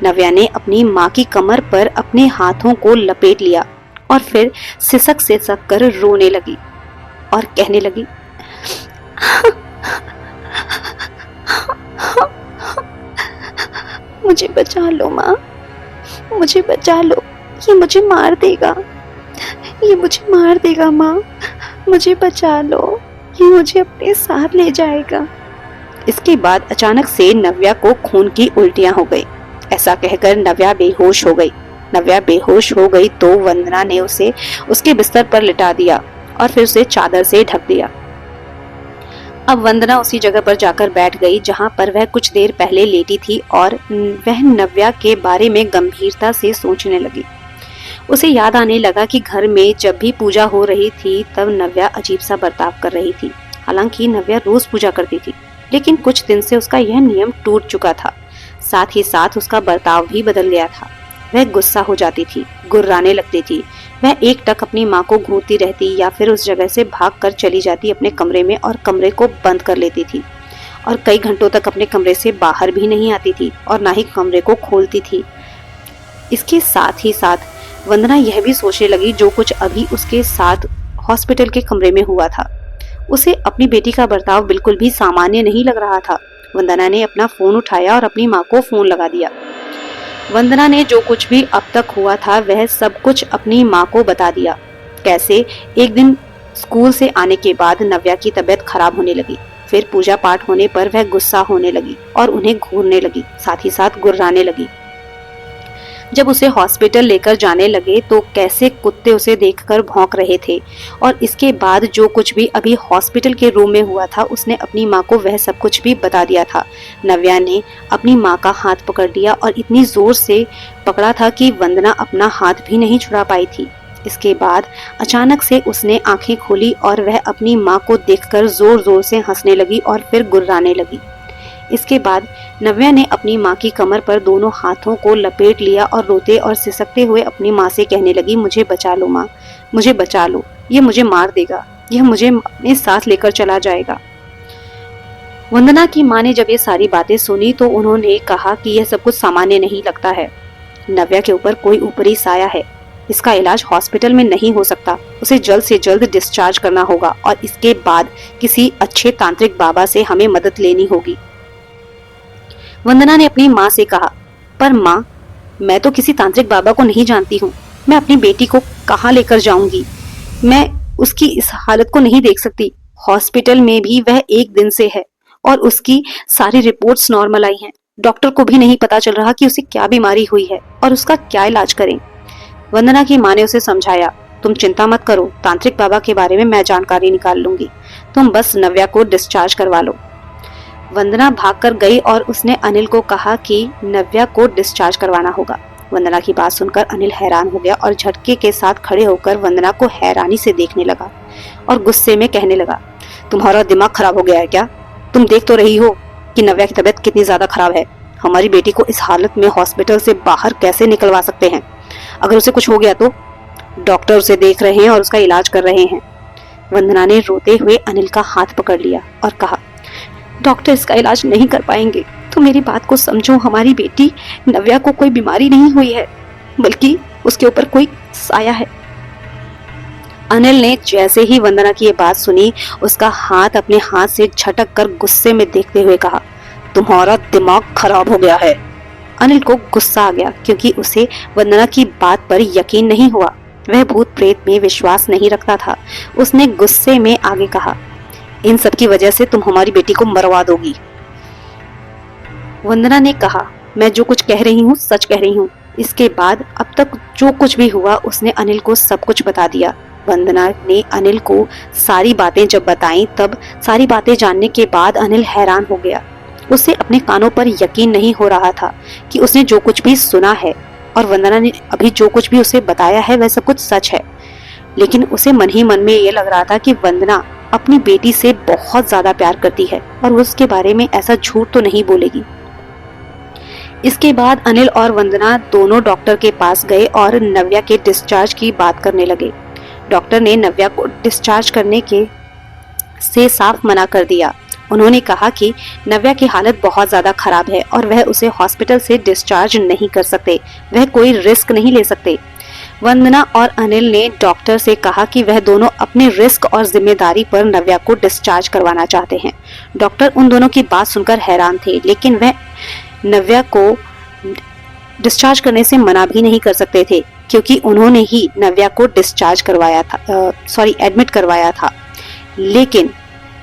नव्या ने अपनी माँ की कमर पर अपने हाथों को लपेट लिया और फिर सिसक सिसक कर रोने लगी और कहने लगी, मुझे बचा लो माँ, मुझे बचा लो, ये मुझे मार देगा, ये मुझे मार देगा माँ, मुझे बचा लो, ये मुझे अपने साथ ले जाएगा। इसके बाद अचानक से नव्या को खून की उल्टियां हो गई। ऐसा कहकर नव्या बेहोश हो गई। नव्या बेहोश हो गई तो वंदना ने उसे उसके बिस्तर पर लिटा दिया और फिर उसे चादर से ढक दिया। अब वंदना उसी जगह पर जाकर बैठ गई जहां पर वह कुछ देर पहले लेटी थी और वह नव्या के बारे में गंभीरता से सोचने लगी। उसे याद आने लगा कि घर में जब भी पूजा हो रही थी तब नव्या अजीब सा बर्ताव कर रही थी। हालांकि नव्या रोज पूजा करती थी, लेकिन कुछ दिन से उसका यह नियम टूट चुका था। साथ ही साथ उसका बर्ताव भी बदल गया था। वह गुस्सा हो जाती थी, गुर्राने लगती थी। वह एकटक अपनी माँ को घूरती रहती या फिर उस जगह से भागकर चली जाती अपने कमरे में और कमरे को बंद कर लेती थी और कई घंटों तक अपने कमरे से बाहर भी नहीं आती थी और ना ही कमरे को खोलती थी। इसके साथ ही साथ वंदना यह भी सोचने लगी जो कुछ अभी उसके साथ हॉस्पिटल के कमरे में हुआ था। उसे अपनी बेटी का बर्ताव बिल्कुल भी सामान्य नहीं लग रहा था। वंदना ने अपना फोन उठाया और अपनी माँ को फोन लगा दिया। वंदना ने जो कुछ भी अब तक हुआ था वह सब कुछ अपनी माँ को बता दिया। कैसे एक दिन स्कूल से आने के बाद नव्या की तबीयत खराब होने लगी, फिर पूजा पाठ होने पर वह गुस्सा होने लगी और उन्हें घूरने लगी, साथ ही साथ गुर्राने लगी। जब उसे हॉस्पिटल लेकर जाने लगे तो कैसे कुत्ते उसे देखकर भौंक रहे थे। और इसके बाद जो कुछ भी अभी हॉस्पिटल के रूम में हुआ था उसने अपनी माँ को वह सब कुछ भी बता दिया था। नव्या ने अपनी माँ का हाथ पकड़ लिया और इतनी जोर से पकड़ा था कि वंदना अपना हाथ भी नहीं छुड़ा पाई थी। इसके बाद अचानक से उसने आंखें खोली और वह अपनी माँ को देखकर जोर जोर से हंसने लगी और फिर गुर्राने लगी। इसके बाद नव्या ने अपनी माँ की कमर पर दोनों हाथों को लपेट लिया और रोते और सिसकते हुए अपनी माँ से कहने लगी, मुझे बचा लो माँ, मुझे बचा लो, ये मुझे मार देगा, यह मुझे अपने साथ लेकर चला जाएगा। वंदना की माँ ने जब ये सारी बातें सुनी तो उन्होंने कहा कि यह सब कुछ सामान्य नहीं लगता है। नव्या के ऊपर कोई ऊपरी साया है। इसका इलाज हॉस्पिटल में नहीं हो सकता। उसे जल्द से जल्द डिस्चार्ज करना होगा और इसके बाद किसी अच्छे तांत्रिक बाबा से हमें मदद लेनी होगी। वंदना ने अपनी माँ से कहा, पर माँ, मैं तो किसी तांत्रिक बाबा को नहीं जानती हूँ। मैं अपनी बेटी को कहाँ लेकर जाऊंगी? मैं उसकी इस हालत को नहीं देख सकती। हॉस्पिटल में भी वह एक दिन से है और उसकी सारी रिपोर्ट्स नॉर्मल आई हैं। डॉक्टर को भी नहीं पता चल रहा कि उसे क्या बीमारी हुई है और उसका क्या इलाज करें। वंदना की माँ ने उसे समझाया, तुम चिंता मत करो, तांत्रिक बाबा के बारे में मैं जानकारी निकाल लूंगी, तुम बस नव्या को डिस्चार्ज करवा लो। वंदना भागकर गई और उसने अनिल को कहा कि नव्या को डिस्चार्ज करवाना होगा। वंदना की बात सुनकर अनिल हैरान हो गया और झटके के साथ खड़े होकर वंदना को हैरानी से देखने लगा और गुस्से में कहने लगा, तुम्हारा दिमाग खराब हो गया है क्या? तुम देख तो रही हो कि नव्या की तबीयत कितनी ज्यादा खराब है। हमारी बेटी को इस हालत में हॉस्पिटल से बाहर कैसे निकलवा सकते हैं? अगर उसे कुछ हो गया तो? डॉक्टर उसे देख रहे हैं और उसका इलाज कर रहे हैं। वंदना ने रोते हुए अनिल का हाथ पकड़ लिया और कहा, डॉक्टर इसका इलाज नहीं कर पाएंगे, तो मेरी बात को समझो। हमारी बेटी नव्या को कोई बीमारी नहीं हुई है, बल्कि उसके ऊपर कोई साया है। अनिल ने जैसे ही वंदना की ये बात सुनी, उसका हाथ अपने हाथ से झटक कर गुस्से में देखते हुए कहा, तुम्हारा दिमाग खराब हो गया है। अनिल को गुस्सा आ गया क्योंकि उसे वंदना की बात पर यकीन नहीं हुआ। वह भूत प्रेत में विश्वास नहीं रखता था। उसने गुस्से में आगे कहा, इन सब की वजह से तुम हमारी बेटी को मरवा दोगी। वंदना ने कहा, मैं जो कुछ कह रही हूँ सच कह रही हूँ। इसके बाद अब तक जो कुछ भी हुआ उसने अनिल को सब कुछ बता दिया। वंदना ने अनिल को सारी बातें जब बताई, तब सारी बातें जानने के बाद अनिल हैरान हो गया। उसे अपने कानों पर यकीन नहीं हो रहा था कि उसने जो कुछ भी सुना है और वंदना ने अभी जो कुछ भी उसे बताया है वह सब कुछ सच है। लेकिन उसे मन ही मन में ये लग रहा था कि वंदना अपनी बेटी से बहुत ज्यादा प्यार करती है और वो उसके बारे में ऐसा झूठ तो नहीं बोलेगी। इसके बाद अनिल और वंदना दोनों डॉक्टर के पास गए और नव्या के डिस्चार्ज की बात करने लगे। डॉक्टर ने नव्या को डिस्चार्ज करने के से साफ मना कर दिया। उन्होंने कहा कि नव्या की हालत बहुत ज्यादा खराब है और वह उसे हॉस्पिटल से डिस्चार्ज नहीं कर सकते, वह कोई रिस्क नहीं ले सकते। वंदना और अनिल ने डॉक्टर से कहा कि वह दोनों अपने रिस्क और जिम्मेदारी पर नव्या को डिस्चार्ज करवाना चाहते हैं। डॉक्टर उन दोनों की बात सुनकर हैरान थे, लेकिन वह नव्या को डिस्चार्ज करने से मना भी नहीं कर सकते थे क्योंकि उन्होंने ही नव्या को डिस्चार्ज करवाया था, एडमिट करवाया था। लेकिन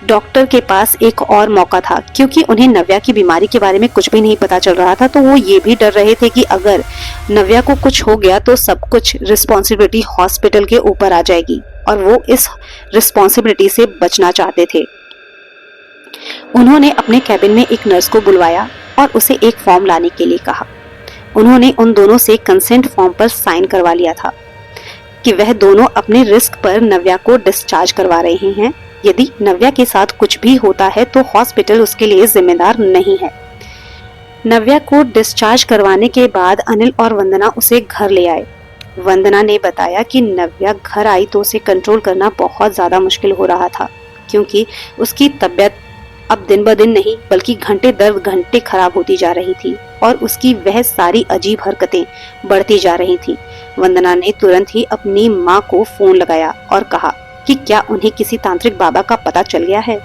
डॉक्टर के पास एक और मौका था क्योंकि उन्हें नव्या की बीमारी के बारे में कुछ भी नहीं पता चल रहा था। तो वो ये भी डर रहे थे कि अगर नव्या को कुछ हो गया तो सब कुछ रिस्पॉन्सिबिलिटी हॉस्पिटल के ऊपर आ जाएगी और वो इस रिस्पॉन्सिबिलिटी से बचना चाहते थे। उन्होंने अपने कैबिन में एक नर्स को बुलवाया और उसे एक फॉर्म लाने के लिए कहा। उन्होंने उन दोनों से कंसेंट फॉर्म पर साइन करवा लिया था कि वह दोनों अपने रिस्क पर नव्या को डिस्चार्ज करवा रहे हैं। यदि नव्या के साथ कुछ भी होता है तो हॉस्पिटल उसके लिए जिम्मेदार नहीं है। नव्या को डिस्चार्ज करवाने के बाद अनिल और वंदना उसे घर ले आए। वंदना ने बताया कि नव्या घर आई तो उसे कंट्रोल करना बहुत ज्यादा मुश्किल हो रहा था क्योंकि उसकी तबीयत अब दिन ब दिन नहीं बल्कि घंटे दर घंटे खराब होती जा रही थी और उसकी वह सारी अजीब हरकतें बढ़ती जा रही थी। वंदना ने तुरंत ही अपनी माँ को फोन लगाया और कहा कि क्या उन्हें किसी तांत्रिक बाबा का पता चल गया है।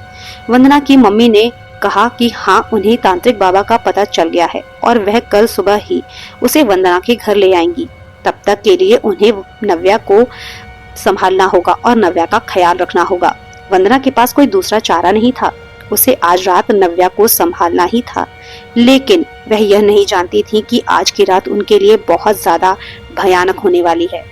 वंदना की मम्मी ने कहा कि हाँ, उन्हें तांत्रिक बाबा का पता चल गया है और वह कल सुबह ही उसे वंदना के घर ले आएंगी। तब तक के लिए उन्हें नव्या को संभालना होगा और नव्या का ख्याल रखना होगा। वंदना के पास कोई दूसरा चारा नहीं था, उसे आज रात नव्या को संभालना ही था। लेकिन वह यह नहीं जानती थी कि आज की रात उनके लिए बहुत ज्यादा भयानक होने वाली है।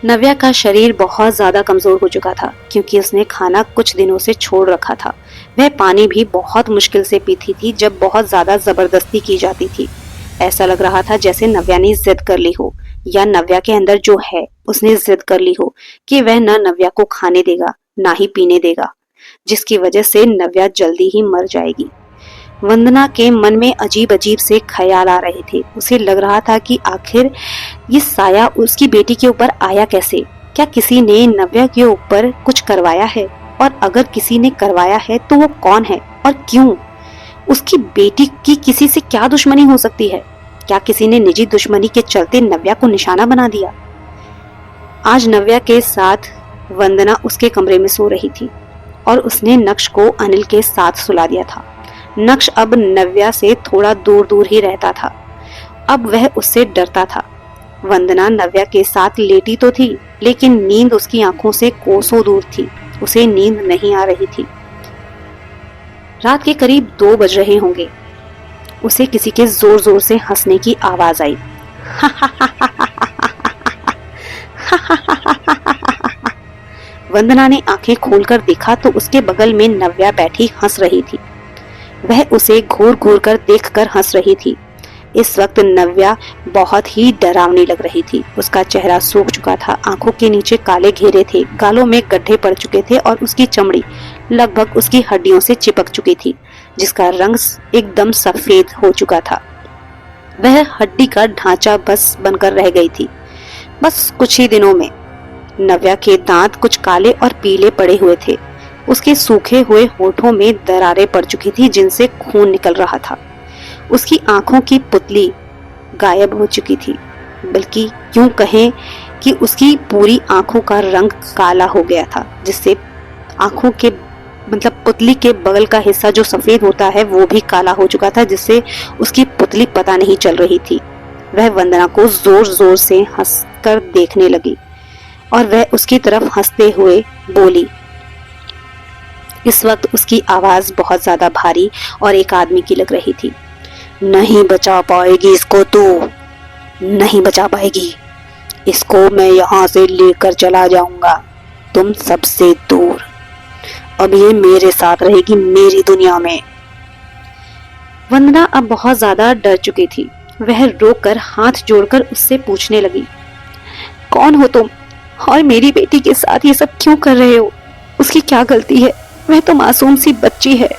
नव्या का शरीर बहुत ज्यादा कमजोर हो चुका था क्योंकि उसने खाना कुछ दिनों से छोड़ रखा था। वह पानी भी बहुत मुश्किल से पीती थी जब बहुत ज्यादा जबरदस्ती की जाती थी। ऐसा लग रहा था जैसे नव्या ने जिद कर ली हो या नव्या के अंदर जो है उसने जिद कर ली हो कि वह न नव्या को खाने देगा ना ही पीने देगा, जिसकी वजह से नव्या जल्दी ही मर जाएगी। वंदना के मन में अजीब अजीब से ख्याल आ रहे थे। उसे लग रहा था कि आखिर ये साया उसकी बेटी के ऊपर आया कैसे? क्या किसी ने नव्या के ऊपर कुछ करवाया है? और अगर किसी ने करवाया है तो वो कौन है और क्यों? उसकी बेटी की किसी से क्या दुश्मनी हो सकती है? क्या किसी ने निजी दुश्मनी के चलते नव्या को निशाना बना दिया? आज नव्या के साथ वंदना उसके कमरे में सो रही थी और उसने नक्श को अनिल के साथ सुला दिया था। नक्श अब नव्या से थोड़ा दूर दूर ही रहता था। अब वह उससे डरता था। वंदना नव्या के साथ लेटी तो थी लेकिन नींद उसकी आंखों से कोसों दूर थी। उसे नींद नहीं आ रही थी। रात के करीब 2 बज रहे होंगे। उसे किसी के जोर जोर से हंसने की आवाज आई। वंदना ने आंखें खोलकर देखा तो उसके बगल में नव्या बैठी हंस रही थी। वह उसे घूर घूर कर देखकर हंस रही थी। इस वक्त नव्या बहुत ही डरावनी लग रही थी। उसका चेहरा सूख चुका था, आंखों के नीचे काले घेरे थे, गालों में गड्ढे पड़ चुके थे और उसकी चमड़ी लगभग उसकी हड्डियों से चिपक चुकी थी, जिसका रंग एकदम सफेद हो चुका था। वह हड्डी का ढांचा बस बनकर रह गई थी। बस कुछ ही दिनों में नव्या के दांत कुछ काले और पीले पड़े हुए थे। उसके सूखे हुए होठों में दरारें पड़ चुकी थी जिनसे खून निकल रहा था। उसकी आंखों की पुतली गायब हो चुकी थी, बल्कि यूं कहें कि उसकी पूरी आंखों का रंग काला हो गया था, जिससे आंखों के पुतली के बगल का हिस्सा जो सफेद होता है वो भी काला हो चुका था, जिससे उसकी पुतली पता नहीं चल रही थी। वह वंदना को जोर जोर से हंसकर देखने लगी और वह उसकी तरफ हंसते हुए बोली। इस वक्त उसकी आवाज बहुत ज्यादा भारी और एक आदमी की लग रही थी। नहीं बचा पाएगी इसको, तू नहीं बचा पाएगी। इसको मैं यहाँ से लेकर चला जाऊंगा, तुम सबसे दूर। अब ये मेरे साथ रहेगी, मेरी दुनिया में। वंदना अब बहुत ज्यादा डर चुकी थी। वह रोकर हाथ जोड़कर उससे पूछने लगी, कौन हो तुम और मेरी बेटी के साथ ये सब क्यों कर रहे हो? उसकी क्या गलती है? वह तो मासूम सी बच्ची है।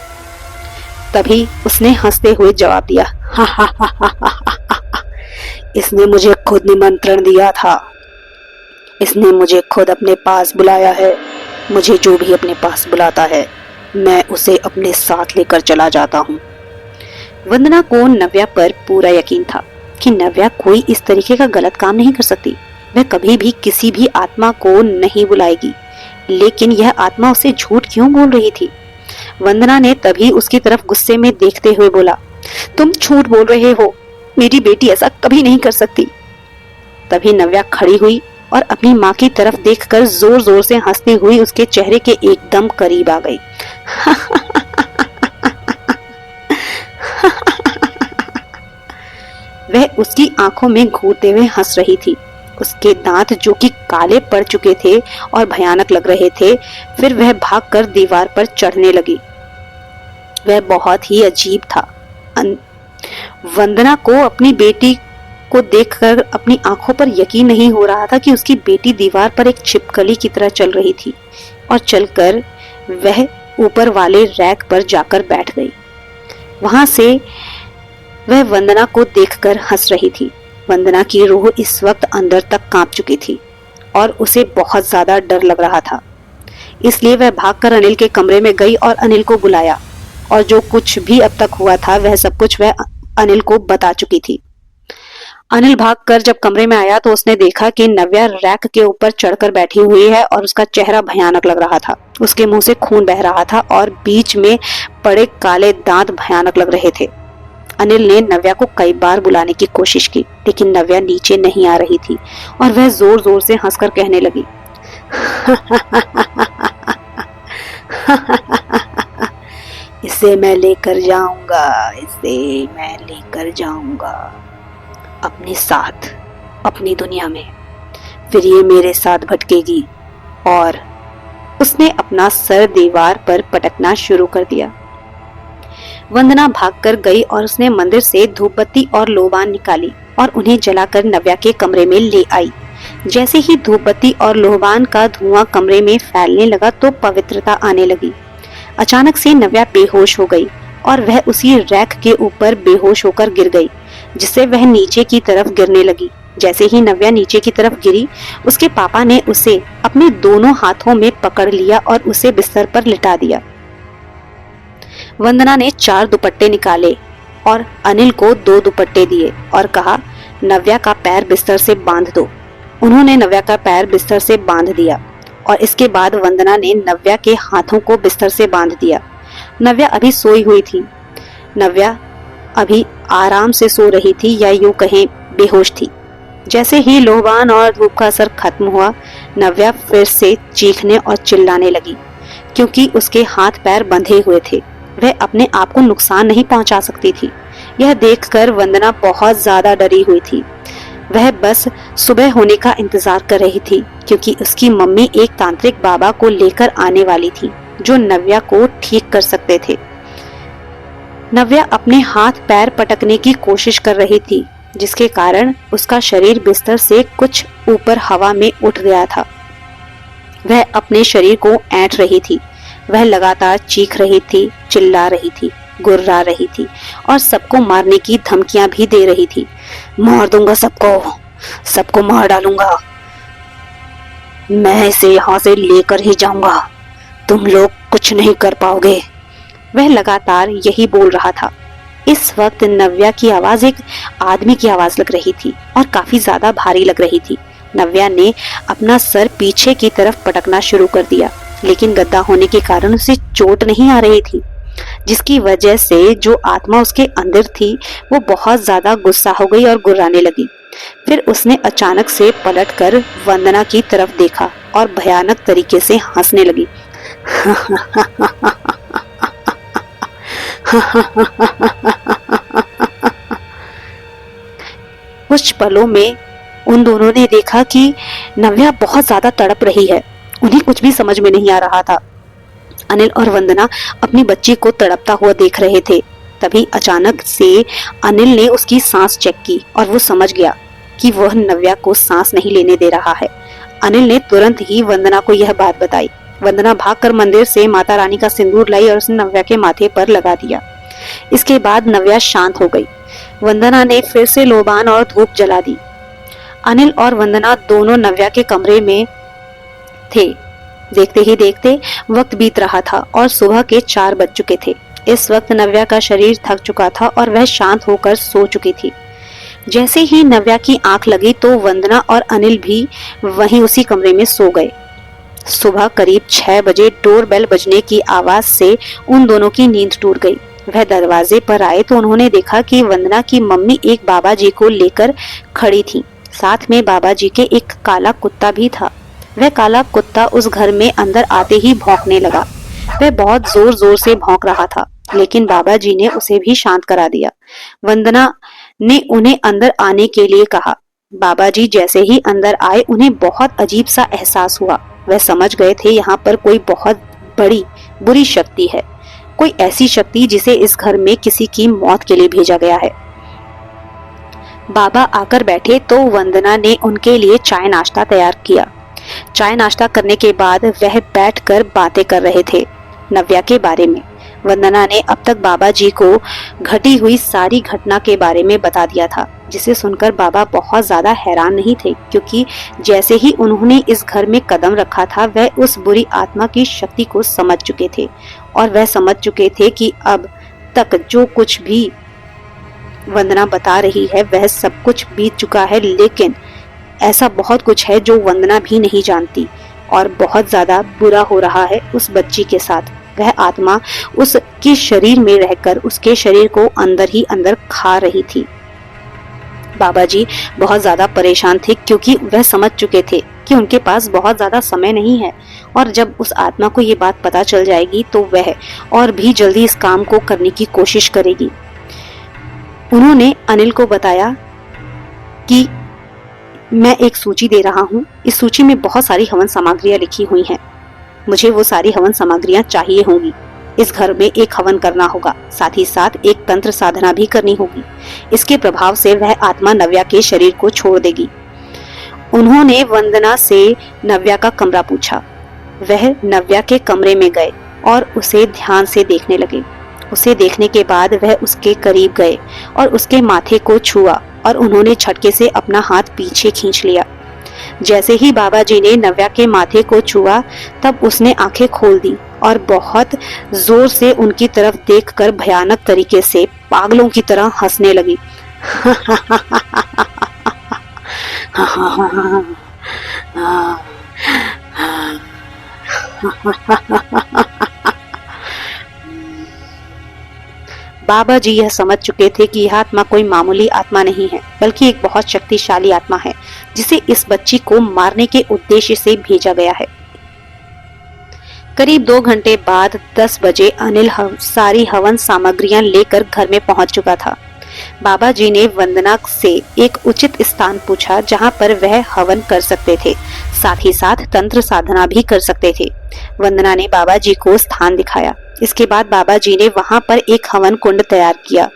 तभी उसने हंसते हुए जवाब दिया, हा हा हा हा हा हा, इसने मुझे खुद निमंत्रण दिया था। इसने मुझे खुद अपने पास बुलाया है। मुझे जो भी अपने पास बुलाता है मैं उसे अपने साथ लेकर चला जाता हूँ। वंदना को नव्या पर पूरा यकीन था कि नव्या कोई इस तरीके का गलत काम नहीं कर सकती। वह कभी भी किसी भी आत्मा को नहीं बुलाएगी, लेकिन यह आत्मा उसे झूठ क्यों बोल रही थी? वंदना ने तभी उसकी तरफ गुस्से में देखते हुए बोला, तुम झूठ बोल रहे हो, मेरी बेटी ऐसा कभी नहीं कर सकती। तभी नव्या खड़ी हुई और अपनी माँ की तरफ देखकर जोर जोर से हंसती हुई उसके चेहरे के एकदम करीब आ गई। वह उसकी आंखों में घूरते हुए हंस रही थी। उसके दांत जो कि काले पड़ चुके थे और भयानक लग रहे थे। फिर वह भागकर दीवार पर चढ़ने लगी। वह बहुत ही अजीब था। वंदना को अपनी बेटी को देखकर अपनी आंखों पर यकीन नहीं हो रहा था कि उसकी बेटी दीवार पर एक छिपकली की तरह चल रही थी और चलकर वह ऊपर वाले रैक पर जाकर बैठ गई। वहां से वह वंदना को देखकर हंस रही थी। वंदना की रूह इस वक्त अंदर तक कांप चुकी थी और उसे बहुत ज्यादा डर लग रहा था। इसलिए वह भागकर अनिल के कमरे में गई और अनिल को बुलाया और जो कुछ भी अब तक हुआ था वह सब कुछ वह अनिल को बता चुकी थी। अनिल भागकर जब कमरे में आया तो उसने देखा कि नव्या रैक के ऊपर चढ़कर बैठी हुई है और उसका चेहरा भयानक लग रहा था। उसके मुंह से खून बह रहा था और बीच में पड़े काले दांत भयानक लग रहे थे। अनिल ने नव्या को कई बार बुलाने की कोशिश की, लेकिन नव्या नीचे नहीं आ रही थी और वह जोर जोर से हंसकर कहने लगी, इसे मैं लेकर जाऊंगा, इसे मैं लेकर जाऊंगा अपने साथ, अपनी दुनिया में। फिर ये मेरे साथ भटकेगी। और उसने अपना सर दीवार पर पटकना शुरू कर दिया। वंदना भागकर गई और उसने मंदिर से धूपबत्ती और लोबान निकाली और उन्हें जलाकर नव्या के कमरे में ले आई। जैसे ही धूपबत्ती और लोबान का धुआं कमरे में फैलने लगा तो पवित्रता आने लगी। अचानक से नव्या बेहोश हो गई और वह उसी रैक के ऊपर बेहोश होकर गिर गई, जिससे वह नीचे की तरफ गिरने लगी। जैसे ही नव्या नीचे की तरफ गिरी, उसके पापा ने उसे अपने दोनों हाथों में पकड़ लिया और उसे बिस्तर पर लिटा दिया। वंदना ने 4 दुपट्टे निकाले और अनिल को 2 दुपट्टे दिए और कहा, नव्या का पैर बिस्तर से बांध दो। उन्होंने नव्या का पैर बिस्तर से बांध दिया और इसके बाद वंदना ने नव्या के हाथों को बिस्तर से बांध दिया। नव्या अभी सोई हुई थी। नव्या अभी आराम से सो रही थी, या यूं कहें बेहोश थी। जैसे ही लोबान और धूप का असर खत्म हुआ, नव्या फिर से चीखने और चिल्लाने लगी, क्योंकि उसके हाथ पैर बंधे हुए थे। वह अपने आप को नुकसान नहीं पहुंचा सकती थी। यह देखकर वंदना बहुत ज्यादा डरी हुई थी। वह बस सुबह होने का इंतजार कर रही थी, क्योंकि उसकी मम्मी एक तांत्रिक बाबा को लेकर आने वाली थी जो नव्या को ठीक कर सकते थे। नव्या अपने हाथ पैर पटकने की कोशिश कर रही थी, जिसके कारण उसका शरीर बिस्तर से कुछ ऊपर हवा में उठ गया था। वह अपने शरीर को ऐंठ रही थी। वह लगातार चीख रही थी, चिल्ला रही थी, गुर्रा रही थी और सबको मारने की धमकियां भी दे रही थी। मार दूंगा सबको, सबको मार डालूंगा। मैं इसे यहाँ से लेकर ही जाऊंगा, तुम लोग कुछ नहीं कर पाओगे। वह लगातार यही बोल रहा था। इस वक्त नव्या की आवाज एक आदमी की आवाज लग रही थी और काफी ज्यादा भारी लग रही थी। नव्या ने अपना सर पीछे की तरफ पटकना शुरू कर दिया, लेकिन गड्ढा होने के कारण उसे चोट नहीं आ रही थी, जिसकी वजह से जो आत्मा उसके अंदर थी वो बहुत ज्यादा गुस्सा हो गई और गुर्राने लगी। फिर उसने अचानक से पलटकर वंदना की तरफ देखा और भयानक तरीके से हंसने लगी। कुछ पलों में उन दोनों ने देखा कि नव्या बहुत ज्यादा तड़प रही है। उन्हें कुछ भी समझ में नहीं आ रहा था। अनिल और वंदना अपनी बच्ची को तड़पता हुआ देख रहे थे। तभी अचानक से अनिल ने उसकी सांस चेक की और वो समझ गया कि वह नव्या को सांस नहीं लेने दे रहा है। अनिल ने तुरंत ही वंदना को यह बात बताई। वंदना भागकर मंदिर से माता रानी का सिंदूर लाई और उसने नव्या के माथे पर लगा दिया। इसके बाद नव्या शांत हो गई। वंदना ने फिर से लोबान और धूप जला दी। अनिल और वंदना दोनों नव्या के कमरे में थे। देखते ही देखते वक्त बीत रहा था और सुबह के 4 बज चुके थे। इस वक्त नव्या का शरीर थक चुका था और वह शांत होकर सो चुकी थी। जैसे ही नव्या की आंख लगी तो वंदना और अनिल भी वहीं उसी कमरे में सो गए। सुबह करीब 6 बजे डोरबेल बजने की आवाज से उन दोनों की नींद टूट गई। वह दरवाजे पर आए तो उन्होंने देखा कि वंदना की मम्मी एक बाबा जी को लेकर खड़ी थी। साथ में बाबा जी के एक काला कुत्ता भी था। वह काला कुत्ता उस घर में अंदर आते ही भौंकने लगा। वह बहुत जोर जोर से भौंक रहा था, लेकिन बाबा जी ने उसे भी शांत करा दिया। वंदना ने उन्हें अंदर आने के लिए कहा। बाबा जी जैसे ही अंदर आए उन्हें बहुत अजीब सा एहसास हुआ। वह समझ गए थे यहाँ पर कोई बहुत बड़ी बुरी शक्ति है, कोई ऐसी शक्ति जिसे इस घर में किसी की मौत के लिए भेजा गया है। बाबा आकर बैठे तो वंदना ने उनके लिए चाय नाश्ता तैयार किया। चाय नाश्ता करने के बाद वह बैठकर बातें कर रहे थे नव्या के बारे में। वंदना ने अब तक बाबा जी को घटी हुई सारी घटना के बारे में बता दिया था, जिसे सुनकर बाबा बहुत ज्यादा हैरान नहीं थे, क्योंकि जैसे ही उन्होंने इस घर में कदम रखा था वह उस बुरी आत्मा की शक्ति को समझ चुके थे और वह समझ चुके थे कि अब तक जो कुछ भी वंदना बता रही है वह सब कुछ बीत चुका है, लेकिन ऐसा बहुत कुछ है जो वंदना भी नहीं जानती और बहुत ज्यादा बुरा हो रहा है उस बच्ची के साथ। वह आत्मा उसके शरीर में रहकर उसके शरीर को अंदर ही अंदर खा रही थी। बाबा जी बहुत ज्यादा परेशान थे, क्योंकि वह समझ चुके थे कि उनके पास बहुत ज्यादा समय नहीं है और जब उस आत्मा को ये बात पता चल जाएगी तो वह और भी जल्दी इस काम को करने की कोशिश करेगी। उन्होंने अनिल को बताया कि मैं एक सूची दे रहा हूँ, इस सूची में बहुत सारी हवन सामग्रियां लिखी हुई हैं। मुझे वो सारी हवन सामग्रियां चाहिए होंगी। इस घर में एक हवन करना होगा, साथ ही साथ एक तंत्र साधना भी करनी होगी। इसके प्रभाव से वह आत्मा नव्या के शरीर को छोड़ देगी। उन्होंने वंदना से नव्या का कमरा पूछा। वह नव्या के कमरे में गए और उसे ध्यान से देखने लगे। उसे देखने के बाद वह उसके करीब गए और उसके माथे को छुआ और उन्होंने झटके से अपना हाथ पीछे खींच लिया। जैसे ही बाबा जी ने नव्या के माथे को छुआ तब उसने आंखें खोल दी और बहुत जोर से उनकी तरफ देखकर भयानक तरीके से पागलों की तरह हंसने लगी। बाबा जी यह समझ चुके थे कि यह आत्मा कोई मामूली आत्मा नहीं है, बल्कि एक बहुत शक्तिशाली आत्मा है, जिसे इस बच्ची को मारने के उद्देश्य से भेजा गया है। करीब 2 घंटे बाद 10 बजे अनिल सारी हवन सामग्रियां लेकर घर में पहुंच चुका था। बाबा जी ने वंदना से एक उचित स्थान पूछा जहां पर वह हवन कर सकते थे, साथ ही साथ तंत्र साधना भी कर सकते थे। वंदना ने बाबा जी को स्थान दिखाया। इसके बाद बाबा जी ने वहां पर एक हवन कुंड तैयार किया।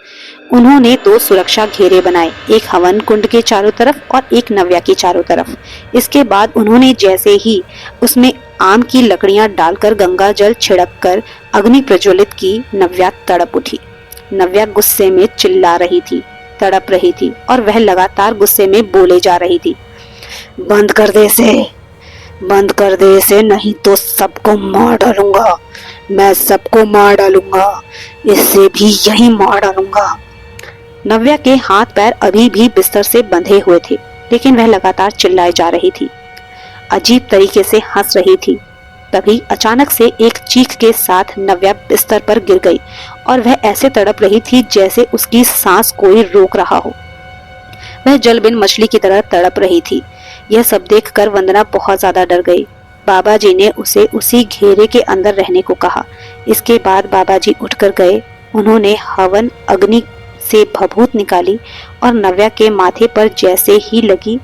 उन्होंने 2 सुरक्षा घेरे बनाए, एक हवन कुंड के चारों तरफ और एक नव्या के चारों तरफ। इसके बाद उन्होंने जैसे ही उसमें आम की लकड़ियां डालकर गंगा जल छिड़क कर अग्नि प्रज्वलित की, नव्या तड़प उठी। नव्या गुस्से में चिल्ला रही थी, तड़प रही थी और वह लगातार गुस्से में बोले जा रही थी। बंद कर दे इसे, बंद कर दे इसे, नहीं तो सबको मार डालूंगा। मैं सबको मार डालूंगा, इससे भी यही मार डालूंगा। नव्या के हाथ पैर अभी भी बिस्तर से बंधे हुए थे, लेकिन वह लगातार चिल्लाए जा रही थी, अजीब तरीके से हंस रही थी। तभी अचानक से एक चीख के साथ नव्या बिस्तर पर गिर गई और वह ऐसे तड़प रही थी जैसे उसकी सांस कोई रोक रहा हो। वह जल बिन मछली की तरह तड़प रही थी। यह सब देखकर वंदना बहुत ज्यादा डर गई। बाबा जी ने उसे उसी घेरे के अंदर रहने को कहा। इसके बाद बाबा जी उठकर गए। उन्होंने हवन अग्नि से भभूत निकाली और नव्या के माथे पर जैसे ही लगी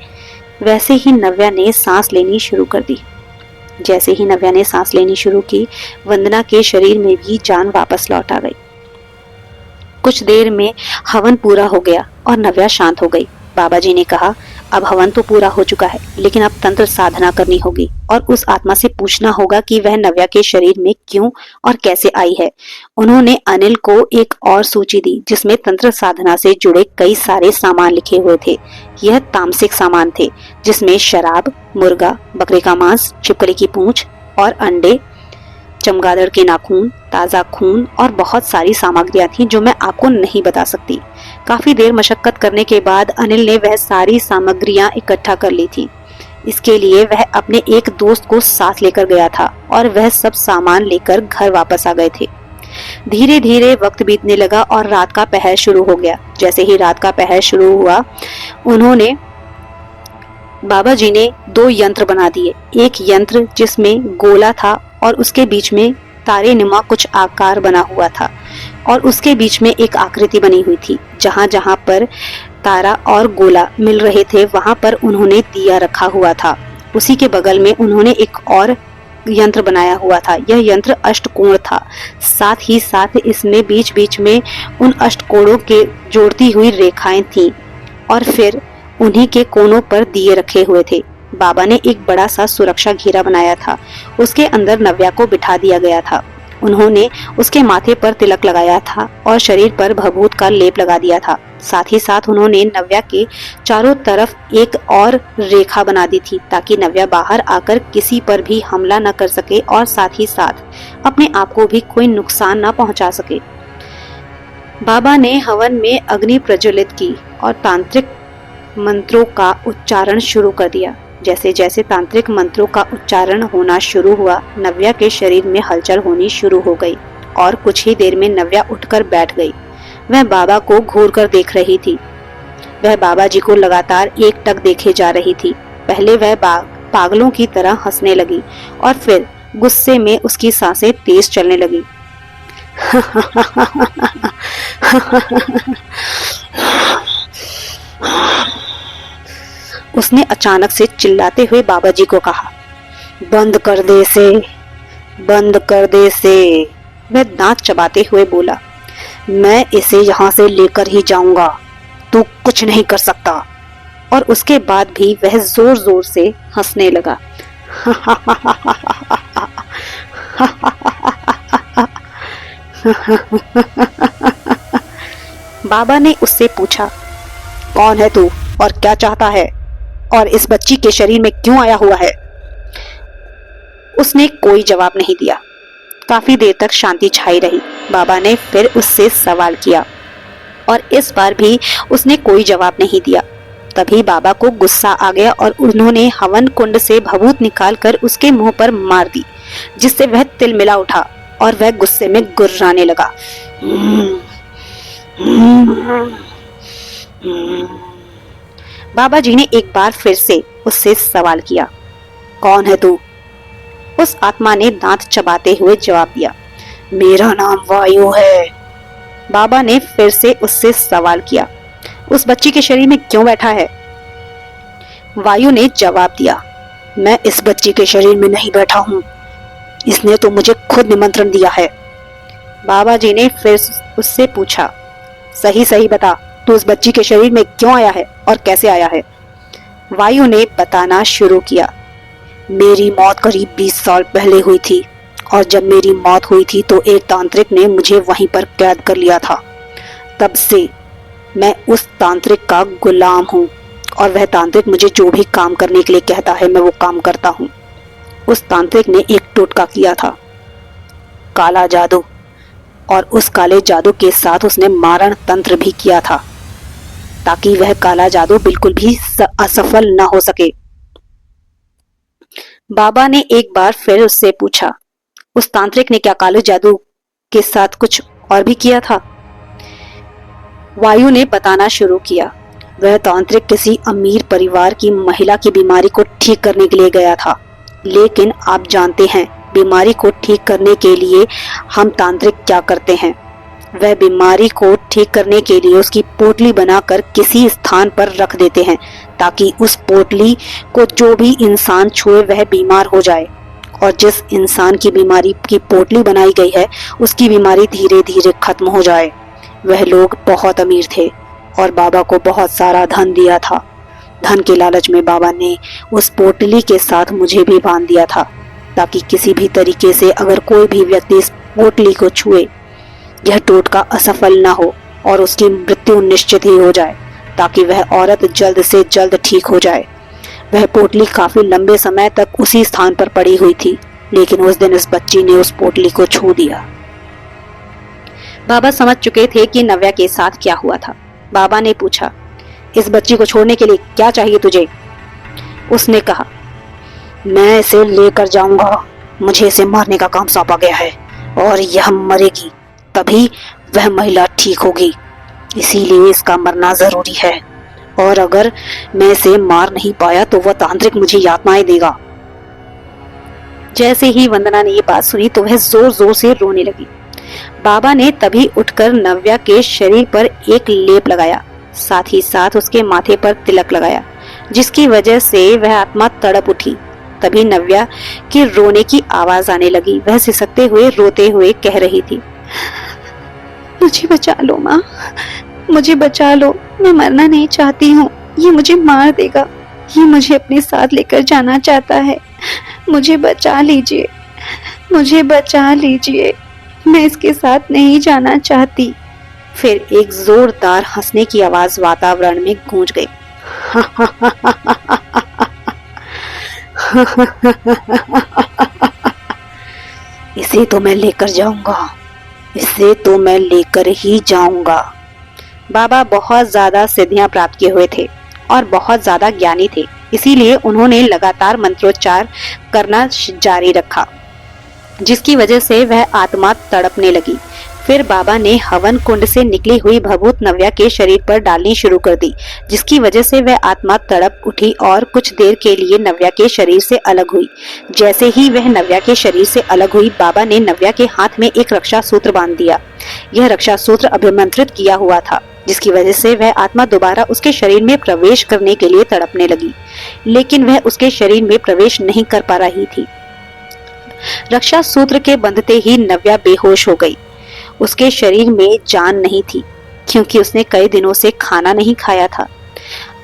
वैसे ही नव्या ने सांस लेनी शुरू कर दी। जैसे ही नव्या ने सांस लेनी शुरू की, वंदना के शरीर में भी जान वापस लौट आ गई। कुछ देर में हवन पूरा हो गया और नव्या शांत हो गई। बाबा जी ने कहा, अब हवन तो पूरा हो चुका है, लेकिन अब तंत्र साधना करनी होगी और उस आत्मा से पूछना होगा कि वह नव्या के शरीर में क्यों और कैसे आई है। उन्होंने अनिल को एक और सूची दी जिसमें तंत्र साधना से जुड़े कई सारे सामान लिखे हुए थे। यह तामसिक सामान थे, जिसमें शराब, मुर्गा, बकरे का मांस, छिपकली की पूंछ और अंडे, चमगादड़ के नाखून, ताजा खून और बहुत सारी सामग्रियां थी जो मैं आपको नहीं बता सकती। काफी देर मशक्कत करने के बाद अनिल ने वह सारी सामग्रियां इकट्ठा कर ली थी। इसके लिए वह अपने एक दोस्त को साथ लेकर गया था और वह सब सामान लेकर घर वापस आ गए थे। धीरे धीरे वक्त बीतने लगा और रात का पहर शुरू हो गया। जैसे ही रात का पहर शुरू हुआ, बाबा जी ने 2 यंत्र बना दिए। एक यंत्र जिसमें गोला था और उसके बीच में तारे नुमा कुछ आकार बना हुआ था और उसके बीच में एक आकृति बनी हुई थी। जहां जहां पर तारा और गोला मिल रहे थे वहां पर उन्होंने दिया रखा हुआ था। उसी के बगल में उन्होंने एक और यंत्र बनाया हुआ था। यह यंत्र अष्टकोण था। साथ ही साथ इसमें बीच बीच में उन अष्टकोणों के जोड़ती हुई रेखाएं थीं और फिर उन्हीं के कोनों पर दिए रखे हुए थे। बाबा ने एक बड़ा सा सुरक्षा घेरा बनाया था। उसके अंदर नव्या को बिठा दिया गया था। उन्होंने उसके माथे पर तिलक लगाया था और शरीर पर भभूत का लेप लगा दिया था। साथ ही साथ उन्होंने नव्या के चारों तरफ एक और रेखा बना दी थी ताकि नव्या बाहर आकर किसी पर भी हमला न कर सके और साथ ही साथ अपने आप को भी कोई नुकसान न पहुंचा सके। बाबा ने हवन में अग्नि प्रज्वलित की और तांत्रिक मंत्रों का उच्चारण शुरू कर दिया। जैसे जैसे तांत्रिक मंत्रों का उच्चारण होना शुरू हुआ, नव्या के शरीर में हलचल होनी शुरू हो गई और कुछ ही देर में नव्या उठकर बैठ गई। वह बाबा को घूर कर देख रही थी। वह बाबा जी को लगातार एकटक देखे जा रही थी। पहले वह पागलों की तरह हंसने लगी और फिर गुस्से में उसकी सांसें तेज चलने लगी। उसने अचानक से चिल्लाते हुए बाबा जी को कहा, बंद कर दे इसे, बंद कर दे इसे। वह दांत चबाते हुए बोला, मैं इसे यहाँ से लेकर ही जाऊंगा, तू कुछ नहीं कर सकता। और उसके बाद भी वह जोर जोर से हंसने लगा। बाबा ने उससे पूछा, कौन है तू और क्या चाहता है और इस बच्ची के शरीर में क्यों आया हुआ है? उसने कोई जवाब नहीं दिया। काफी देर तक शांति छाई रही। बाबा ने फिर उससे सवाल किया और इस बार भी उसने कोई जवाब नहीं दिया। तभी बाबा को गुस्सा आ गया और उन्होंने हवन कुंड से भभूत निकालकर उसके मुंह पर मार दी, जिससे वह तिलमिला उठा और वह गुस्से में गुर्राने लगा। बाबा जी ने एक बार फिर से उससे सवाल किया, कौन है तू? उस आत्मा ने दांत चबाते हुए जवाब दिया, मेरा नाम वायु है। बाबा ने फिर से उससे सवाल किया, उस बच्ची के शरीर में क्यों बैठा है? वायु ने जवाब दिया, मैं इस बच्ची के शरीर में नहीं बैठा हूँ, इसने तो मुझे खुद निमंत्रण दिया है। बाबा जी ने फिर उससे पूछा, सही सही बता, तू उस बच्ची के शरीर में क्यों आया है और कैसे आया है? वायु ने बताना शुरू किया, मेरी मौत करीब 20 साल पहले हुई थी और जब मेरी मौत हुई थी तो एक तांत्रिक ने मुझे वहीं पर कैद कर लिया था। तब से मैं उस तांत्रिक का गुलाम हूँ और वह तांत्रिक मुझे जो भी काम करने के लिए कहता है मैं वो काम करता हूँ। उस तांत्रिक ने एक टोटका किया था, काला जादू, और उस काले जादू के साथ उसने मारण तंत्र भी किया था ताकि वह काला जादू बिल्कुल भी असफल न हो सके। बाबा ने एक बार फिर उससे पूछा, उस तांत्रिक ने क्या काले जादू के साथ कुछ और भी किया था? वायु ने बताना शुरू किया, वह तांत्रिक किसी अमीर परिवार की महिला की बीमारी को ठीक करने के लिए गया था, लेकिन आप जानते हैं बीमारी को ठीक करने के लिए हम तांत्रिक क्या करते हैं? वह बीमारी को ठीक करने के लिए उसकी पोटली बनाकर किसी स्थान पर रख देते हैं ताकि उस पोटली को जो भी इंसान छुए वह बीमार हो जाए, और जिस इंसान की बीमारी की पोटली बनाई गई है उसकी बीमारी धीरे धीरे खत्म हो जाए। वह लोग बहुत अमीर थे और बाबा को बहुत सारा धन दिया था। धन के लालच में बाबा ने उस पोटली के साथ मुझे भी बांध दिया था ताकि किसी भी तरीके से अगर कोई भी व्यक्ति इस पोटली को छुए यह टोटका असफल न हो और उसकी मृत्यु निश्चित ही हो जाए, ताकि वह औरत जल्द से जल्द ठीक हो जाए। वह पोटली काफी लंबे समय तक उसी स्थान पर पड़ी हुई थी, लेकिन उस दिन इस बच्ची ने उस पोटली को छू दिया। बाबा समझ चुके थे कि नव्या के साथ क्या हुआ था। बाबा ने पूछा, इस बच्ची को छोड़ने के लिए क्या चाहिए तुझे? उसने कहा, मैं इसे लेकर जाऊंगा, मुझे इसे मारने का काम सौंपा गया है और यह मरेगी तभी वह महिला ठीक होगी, इसीलिए इसका मरना जरूरी है, और अगर मैं इसे मार नहीं पाया तो वह तांत्रिक मुझे यातनाएं देगा। जैसे ही वंदना ने ये बात सुनी तो वह जोर जोर से रोने लगी। बाबा ने तभी उठकर नव्या के शरीर पर एक लेप लगाया, साथ ही साथ उसके माथे पर तिलक लगाया, जिसकी वजह से वह आत्मा तड़प उठी। तभी नव्या की रोने की आवाज आने लगी। वह सिसकते हुए रोते हुए कह रही थी, मुझे बचा लो माँ, मुझे बचा लो, मैं मरना नहीं चाहती हूँ, ये मुझे मार देगा, ये मुझे अपने साथ लेकर जाना चाहता है, मुझे बचा लीजिए, मुझे बचा लीजिए, मैं इसके साथ नहीं जाना चाहती। फिर एक जोरदार हंसने की आवाज वातावरण में गूंज गई। इसे तो मैं लेकर जाऊंगा, इसे तो मैं लेकर ही जाऊंगा। बाबा बहुत ज्यादा सिद्धियां प्राप्त किए हुए थे और बहुत ज्यादा ज्ञानी थे, इसीलिए उन्होंने लगातार मंत्रोच्चार करना जारी रखा, जिसकी वजह से वह आत्मा तड़पने लगी। फिर बाबा ने हवन कुंड से निकली हुई भभूत नव्या के शरीर पर डालनी शुरू कर दी, जिसकी वजह से वह आत्मा तड़प उठी और कुछ देर के लिए नव्या के शरीर से अलग हुई। जैसे ही वह नव्या के शरीर से अलग हुई, बाबा ने नव्या के हाथ में एक रक्षा सूत्र बांध दिया। यह रक्षा सूत्र अभिमंत्रित किया हुआ था, जिसकी वजह से वह आत्मा दोबारा उसके शरीर में प्रवेश करने के लिए तड़पने लगी, लेकिन वह उसके शरीर में प्रवेश नहीं कर पा रही थी। रक्षा सूत्र के बंधते ही नव्या बेहोश हो गई। उसके शरीर में जान नहीं थी, क्योंकि उसने कई दिनों से खाना नहीं खाया था।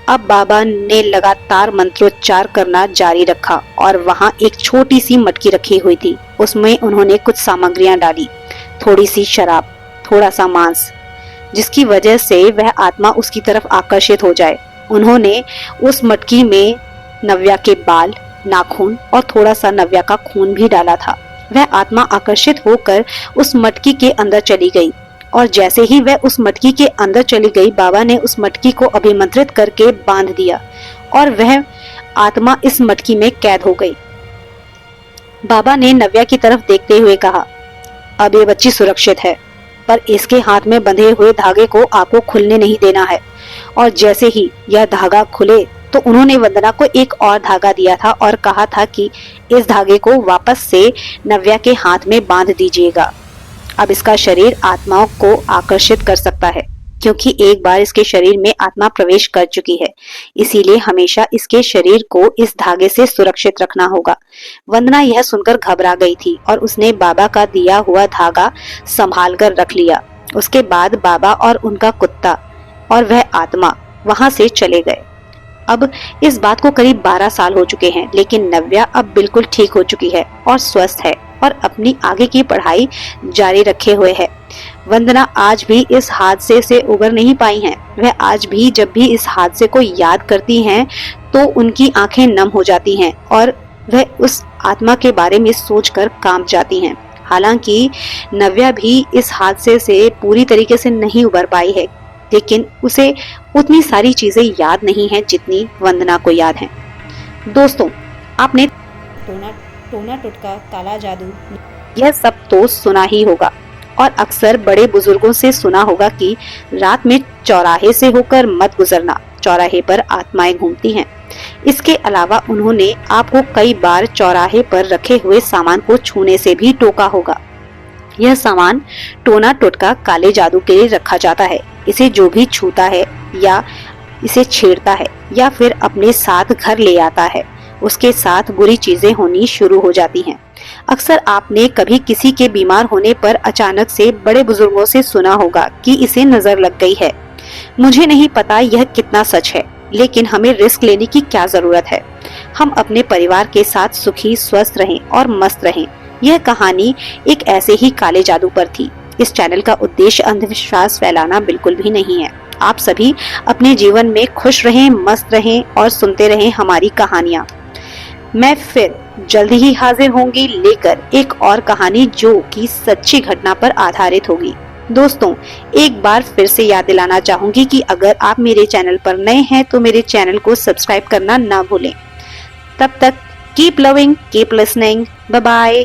अब बाबा ने लगातार मंत्रोच्चार करना जारी रखा और वहां एक छोटी सी मटकी रखी हुई थी। उसमें उन्होंने कुछ सामग्रियां डाली, थोड़ी सी शराब, थोड़ा सा मांस, जिसकी वजह से वह आत्मा उसकी तरफ आकर्षित हो जाए। उन्होंने उस मटकी में नव्या के बाल, नाखून और थोड़ा सा नव्या का खून भी डाला था। वह आत्मा आकर्षित होकर उस मटकी के अंदर चली गई, और जैसे ही वह उस मटकी के अंदर चली गई, बाबा ने उस मटकी को अभिमंत्रित करके बांध दिया और वह आत्मा इस मटकी में कैद हो गई। बाबा ने नव्या की तरफ देखते हुए कहा, अब ये बच्ची सुरक्षित है, पर इसके हाथ में बंधे हुए धागे को आपको खुलने नहीं देना है। और जैसे ही यह धागा खुले तो उन्होंने वंदना को एक और धागा दिया था और कहा था कि इस धागे को वापस से नव्या के हाथ में बांध दीजिएगा। अब इसका शरीर आत्माओं को आकर्षित कर सकता है, क्योंकि एक बार इसके शरीर में आत्मा प्रवेश कर चुकी है, इसीलिए हमेशा इसके शरीर को इस धागे से सुरक्षित रखना होगा। वंदना यह सुनकर घबरा गई थी और उसने बाबा का दिया हुआ धागा संभाल कर रख लिया। उसके बाद बाबा और उनका कुत्ता और वह आत्मा वहां से चले गए। अब इस बात को करीब 12 साल हो चुके हैं, लेकिन नव्या अब बिल्कुल ठीक हो चुकी है और स्वस्थ है और अपनी आगे की पढ़ाई जारी रखे हुए है। वंदना आज भी इस हादसे से उबर नहीं पाई हैं। वह आज भी जब भी इस हादसे को याद करती हैं तो उनकी आंखें नम हो जाती हैं और वह उस आत्मा के बारे में सोचकर कांप जाती हैं। हालांकि नव्या भी इस हादसे से पूरी तरीके से नहीं उबर पाई है, लेकिन उसे उतनी सारी चीजें याद नहीं है जितनी वंदना को याद है। दोस्तों, आपने टोना टोटका, काला जादू, यह सब तो सुना ही होगा और अक्सर बड़े बुजुर्गों से सुना होगा कि रात में चौराहे से होकर मत गुजरना, चौराहे पर आत्माएं घूमती हैं। इसके अलावा उन्होंने आपको कई बार चौराहे पर रखे हुए सामान को छूने से भी टोका होगा। यह सामान टोना टोटका, काले जादू के लिए रखा जाता है। इसे जो भी छूता है या इसे छेड़ता है या फिर अपने साथ घर ले आता है, उसके साथ बुरी चीजें होनी शुरू हो जाती हैं। अक्सर आपने कभी किसी के बीमार होने पर अचानक से बड़े बुजुर्गों से सुना होगा कि इसे नजर लग गई है। मुझे नहीं पता यह कितना सच है, लेकिन हमें रिस्क लेने की क्या जरूरत है। हम अपने परिवार के साथ सुखी, स्वस्थ रहें और मस्त रहें। यह कहानी एक ऐसे ही काले जादू पर थी। इस चैनल का उद्देश्य अंधविश्वास फैलाना बिल्कुल भी नहीं है। आप सभी अपने जीवन में खुश रहें, मस्त रहें और सुनते रहें हमारी कहानियाँ। मैं फिर जल्दी ही हाजिर होंगी लेकर एक और कहानी जो कि सच्ची घटना पर आधारित होगी। दोस्तों, एक बार फिर से याद दिलाना चाहूंगी कि अगर आप मेरे चैनल पर नए हैं तो मेरे चैनल को सब्सक्राइब करना ना भूलें। तब तक keep loving, keep listening, bye bye.